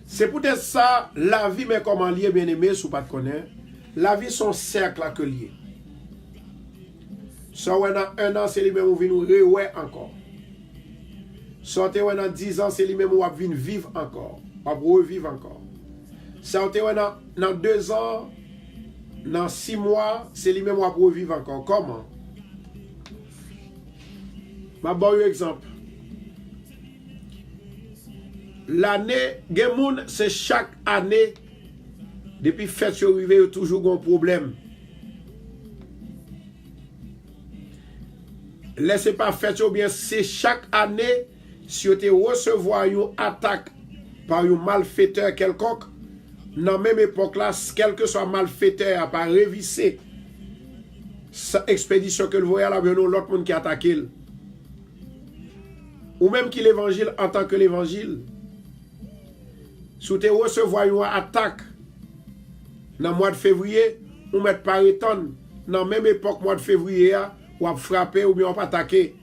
C'est peut-être ça, la vie, mais comment lié, bien aimé, si vous ne connaissez pas, la vie, son cercle à que lié. Ça, on a 1 an, c'est lui-même où nous reway encore. Sortez on a 10 ans, c'est lui-même où on vient vivre encore. On va revivre encore. Sortez on a dans 2 ans, dans 6 mois, c'est lui-même où on va revivre encore. Comment? Je vais vous donner un exemple. L'année, c'est chaque année, depuis fête sur arrivé, il y a toujours un problème. Laissez pas fête ou bien c'est chaque année, si vous recevoir une attaque par un malfaiteur quelconque, dans la même époque là, quel que soit malfaiteur, à pas réviser sa expédition que le voyage là, l'autre monde qui attaque. Ou même qui l'évangile en tant que l'évangile. Si vous recevoir une attaque dans le mois de février, ou mettre par étonne, dans la même époque, mois de février, ou à frapper ou bien on attaquer.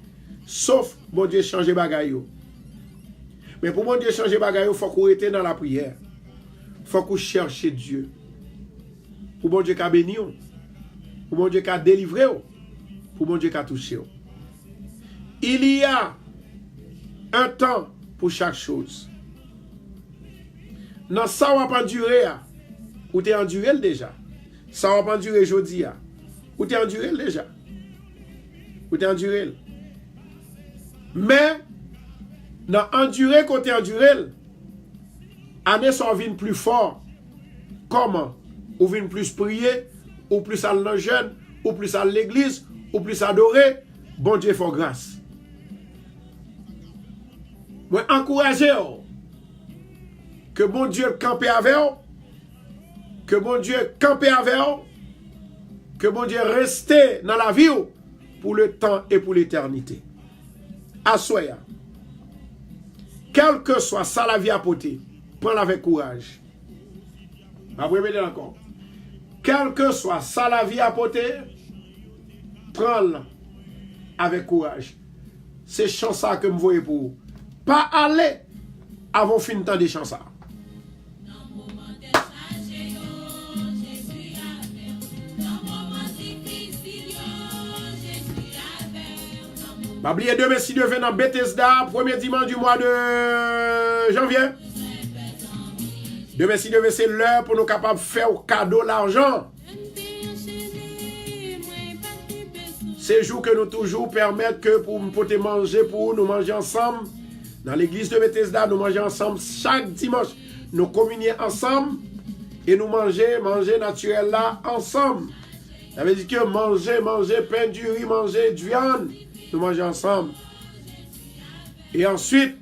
Sauf, bon Dieu, changer bagaille. Mais pour bon Dieu changer bagaille, il faut qu'on reste dans la prière. Il faut qu'on cherche Dieu. Pour bon Dieu qu'a béni, pour bon Dieu qu'a délivré, pour bon Dieu qu'a touché. Il y a un temps pour chaque chose. Dans ça, on va pas endurer. Ou t'es enduré déjà. Ça va pas endurer aujourd'hui. Ou t'es enduré déjà. Ou t'es enduré. Mais, dans endurer côté enduré, année ça vient plus fort. Comment? Ou vient plus prier, ou plus aller dans le jeûne, ou plus à l'église, ou plus adorer. Bon Dieu fait grâce. Moi, encouragez-vous. Que bon Dieu campe avec vous. Que bon Dieu campe avec vous. Que bon Dieu reste dans la vie pour le temps et pour l'éternité. Assoya. Quel que soit ça la vie à porter, prends-la avec courage. Je vais répéter encore. Quel que soit ça la vie à porter, prends-la avec courage. C'est chance que je voyez pour vous. Pas aller avant fin de temps des chances. N'oubliez demain si Dieu vient dans Bethesda, premier dimanche du mois de janvier. Demain si Dieu veut, c'est l'heure pour nous capables de faire au cadeau l'argent. ces jours que nous toujours permettre que pour te manger, pour nous manger ensemble. Dans l'église de Bethesda, nous mangeons ensemble chaque dimanche. Nous communions ensemble et nous manger naturel là ensemble. Ça veut dire que manger pain du riz, manger du viande, nous mangeons ensemble. Et ensuite,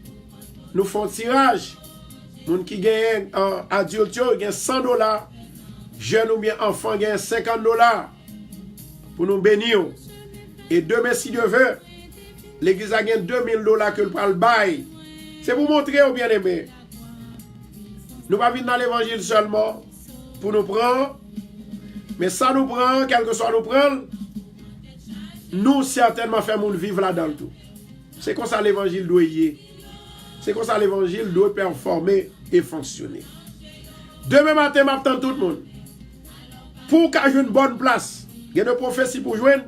nous faisons tirage. Les gens qui gagnent adultes, ils gagnent $100. Jeunes ou bien enfants gagnent $50 pour nous bénir. Et demain, si Dieu veut, l'église a gagné $2000 que le parle bail. C'est pour montrer aux bien-aimés. Nous ne pas venir dans l'évangile seulement pour nous prendre. Mais ça nous prend, quel que soit nous prendre, nous certainement faisons vivre là-dedans tout. C'est comme ça l'évangile doit y être. C'est comme ça l'évangile doit performer et fonctionner. Demain matin, m'attend tout le monde. Pour qu'il y ait une bonne place, il y a de prophéties pour joindre,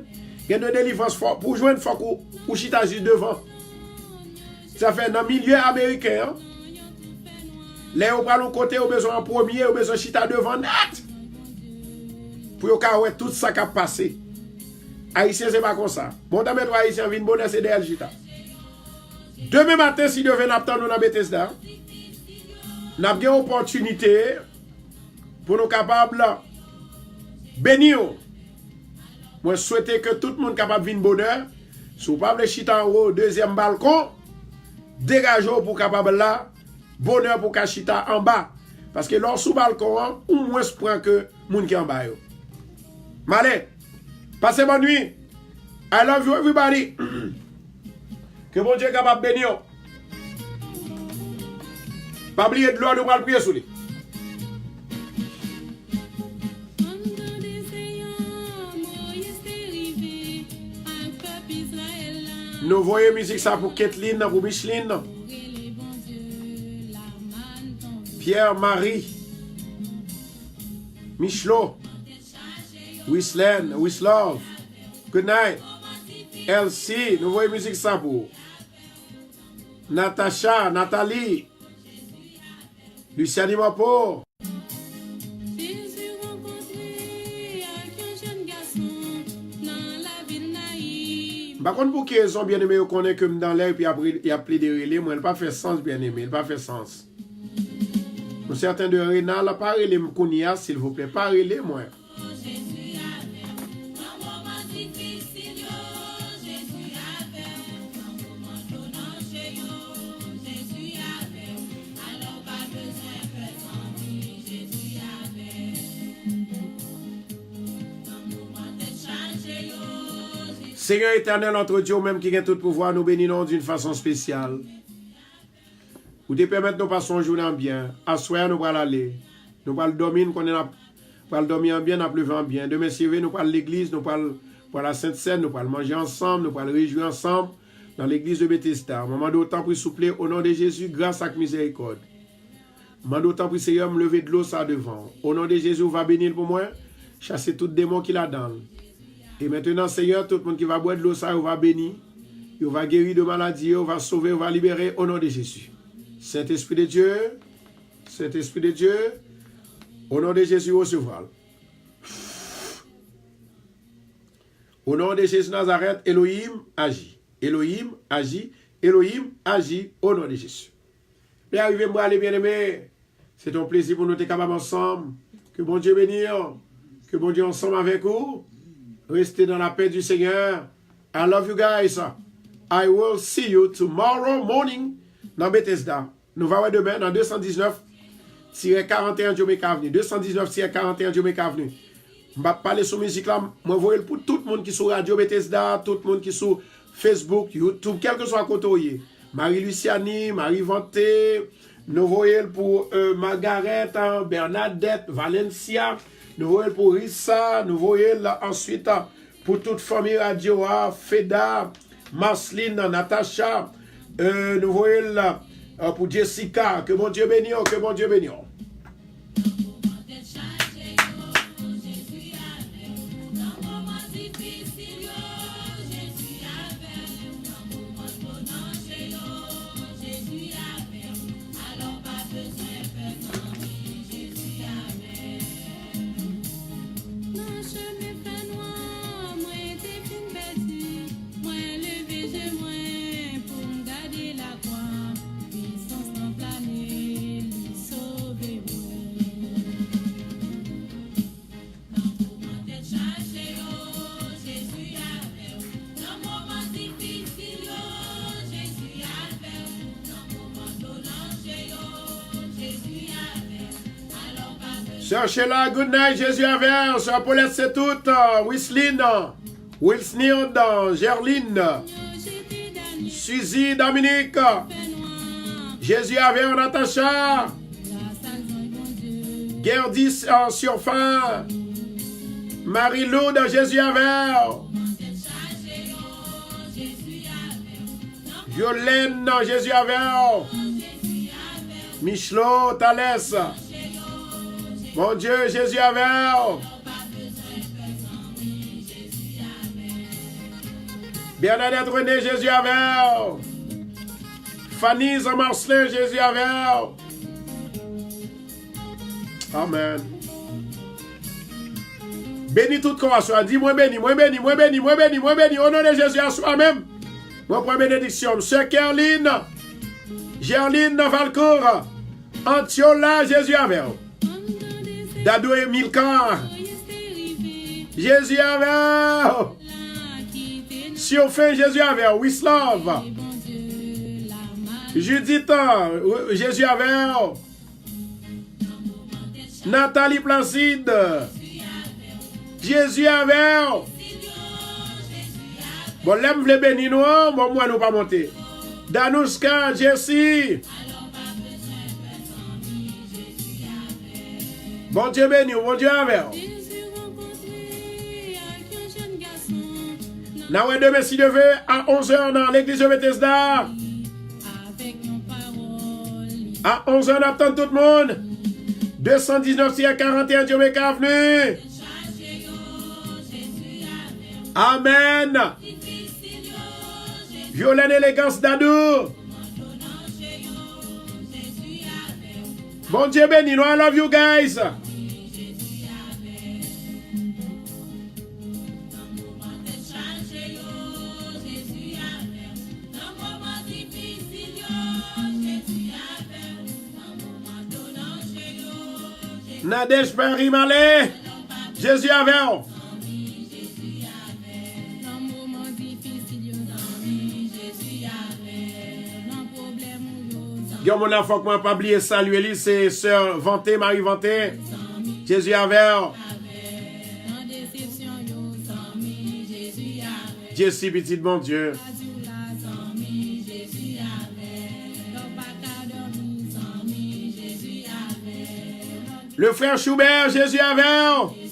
il y a de délivrance pour joindre, il faut qu'on chita juste devant. Ça fait dans le milieu américain, les gens prennent côté, au besoin en premier, au besoin chita devant net. Pour que tout ça qui a passé. Haïtien, c'est pas comme ça. Bon, dame, toi, Haïtien, vin bonheur, c'est derrière chita. Demain matin, si Dieu veut nous dans Bethesda, nous avons une opportunité pour nous capables de bénir. Moi, je souhaite que tout le monde soit capable de venir bonheur. Si vous ne pouvez pas chita en haut, deuxième balcon, dégagez pour capable là, bonheur pour chita en bas. Parce que lorsque sous balcon, au moins se prend que les gens qui sont en bas. Malé, passez bonne nuit. I love you everybody. Que bon Dieu est capable de bénir. Pas oublier de l'eau, nous allons prier sur lui. Nous voyons musique ça pour Kathleen, pour Micheline. Pierre-Marie. Michelot. Wislen, Wislove. Good night. Elsie, nous voyons musique ça pour Natacha, Nathalie. Luciani Mapo. Par contre, pour qu'ils ont bien aimé, qu'on est comme dans l'air, puis il a appelé des relais, moi, il n'a pas fait sens, bien aimé, il n'a pas fait sens. Pour certains de Rénal, n'a pas relais, Kounia, s'il vous plaît, pas relais, moi. Seigneur éternel, entre Dieu même qui a tout pouvoir, nous bénissons d'une façon spéciale. Vous te permettre de passer un jour en bien. À soir, nous allons aller. Nous allons dormir, nous allons dormir en bien, nous allons en bien. Demain, si nous allons l'église, nous allons pour la Sainte Seine, nous allons manger ensemble, nous allons réjouir ensemble dans l'église de Bethesda. Moment d'autant pour souffler au nom de Jésus, grâce à miséricorde. Moment d'autant pour Seigneur me lever de l'eau ça devant. Au nom de Jésus, va bénir pour moi, chasser tout démon qui la donne. Et maintenant, Seigneur, tout le monde qui va boire de l'eau, ça, il va bénir, il va guérir de maladies, il va sauver, il va libérer au nom de Jésus. Saint-Esprit de Dieu, au nom de Jésus, recevra. Au nom de Jésus Nazareth, Elohim agit. Elohim agit. Elohim agit au nom de Jésus. Mais arrivez, moi, les bien-aimés, c'est un plaisir pour nous être capables ensemble. Que bon Dieu bénisse, que bon Dieu ensemble avec vous. Restez dans la paix du Seigneur. I love you guys. I will see you tomorrow morning dans Bethesda. Nous allons demain dans 219-41 Jamaica Avenue. 219-41 Jamaica Avenue. Je vais parler sur musique là. Je vais pour tout le monde qui est sur Radio Bethesda, tout le monde qui est sur Facebook, YouTube, quel que soit à côté. Marie-Luciani, Marie-Vanté, nous voyons pour Margaret, Bernadette, Valencia. Nous voyons pour Rissa, nous voyons ensuite pour toute famille radio, Feda, Marceline, Natacha, nous voyons pour Jessica, que mon Dieu bénisse, que mon Dieu bénisse. Non, je n'ai pas noir, moi, t'es une bête. Cherchez-la, good night, Jésus avait, Sœur Paulette, c'est tout, Wisline, Wilsnild, Gerline, Suzy, Dominique, Jésus avait, Natacha, Gerdis en surfin, Marie-Lou de Jésus avait, Violaine, Jésus avait, Michelot, Thalès, mon Dieu, Jésus avait, Bernadette René, Jésus avait, Fanny Marcelin, Jésus avait, amen. Bénis toute convention. Dis-moi béni, moi béni, moi béni, moi béni, moi béni. Au nom de Jésus à soi-même. Moi prends bénédiction. Sœur Kerline, Gerline Valcourt, Antiola, Jésus avec. Dadou et Milka, Jésus avec. Siofin, Jésus avec. Wislav, Judith, Jésus avec. Nathalie Placide, Jésus avec. Bon, l'aime le béni nous, bon, moi nous pas monter. Danouska, Jessie. Bon Dieu béni, bon Dieu avec. Now, demain, si Dieu veut, à 11h dans l'église de Bethesda. À 11h, on attend tout le monde. 219 41 Jamaica Avenue. Amen. Violaine élégance d'Adou. Bon Dieu béni, I love you guys. Nadège Paris Malais, Jésus avec. Yo mon enfant, comment pas oublier saluer, c'est sœur Vanté, Marie Vanté, Jésus avec. Jessie, petit bon Dieu. Le frère Schubert, Jésus avec.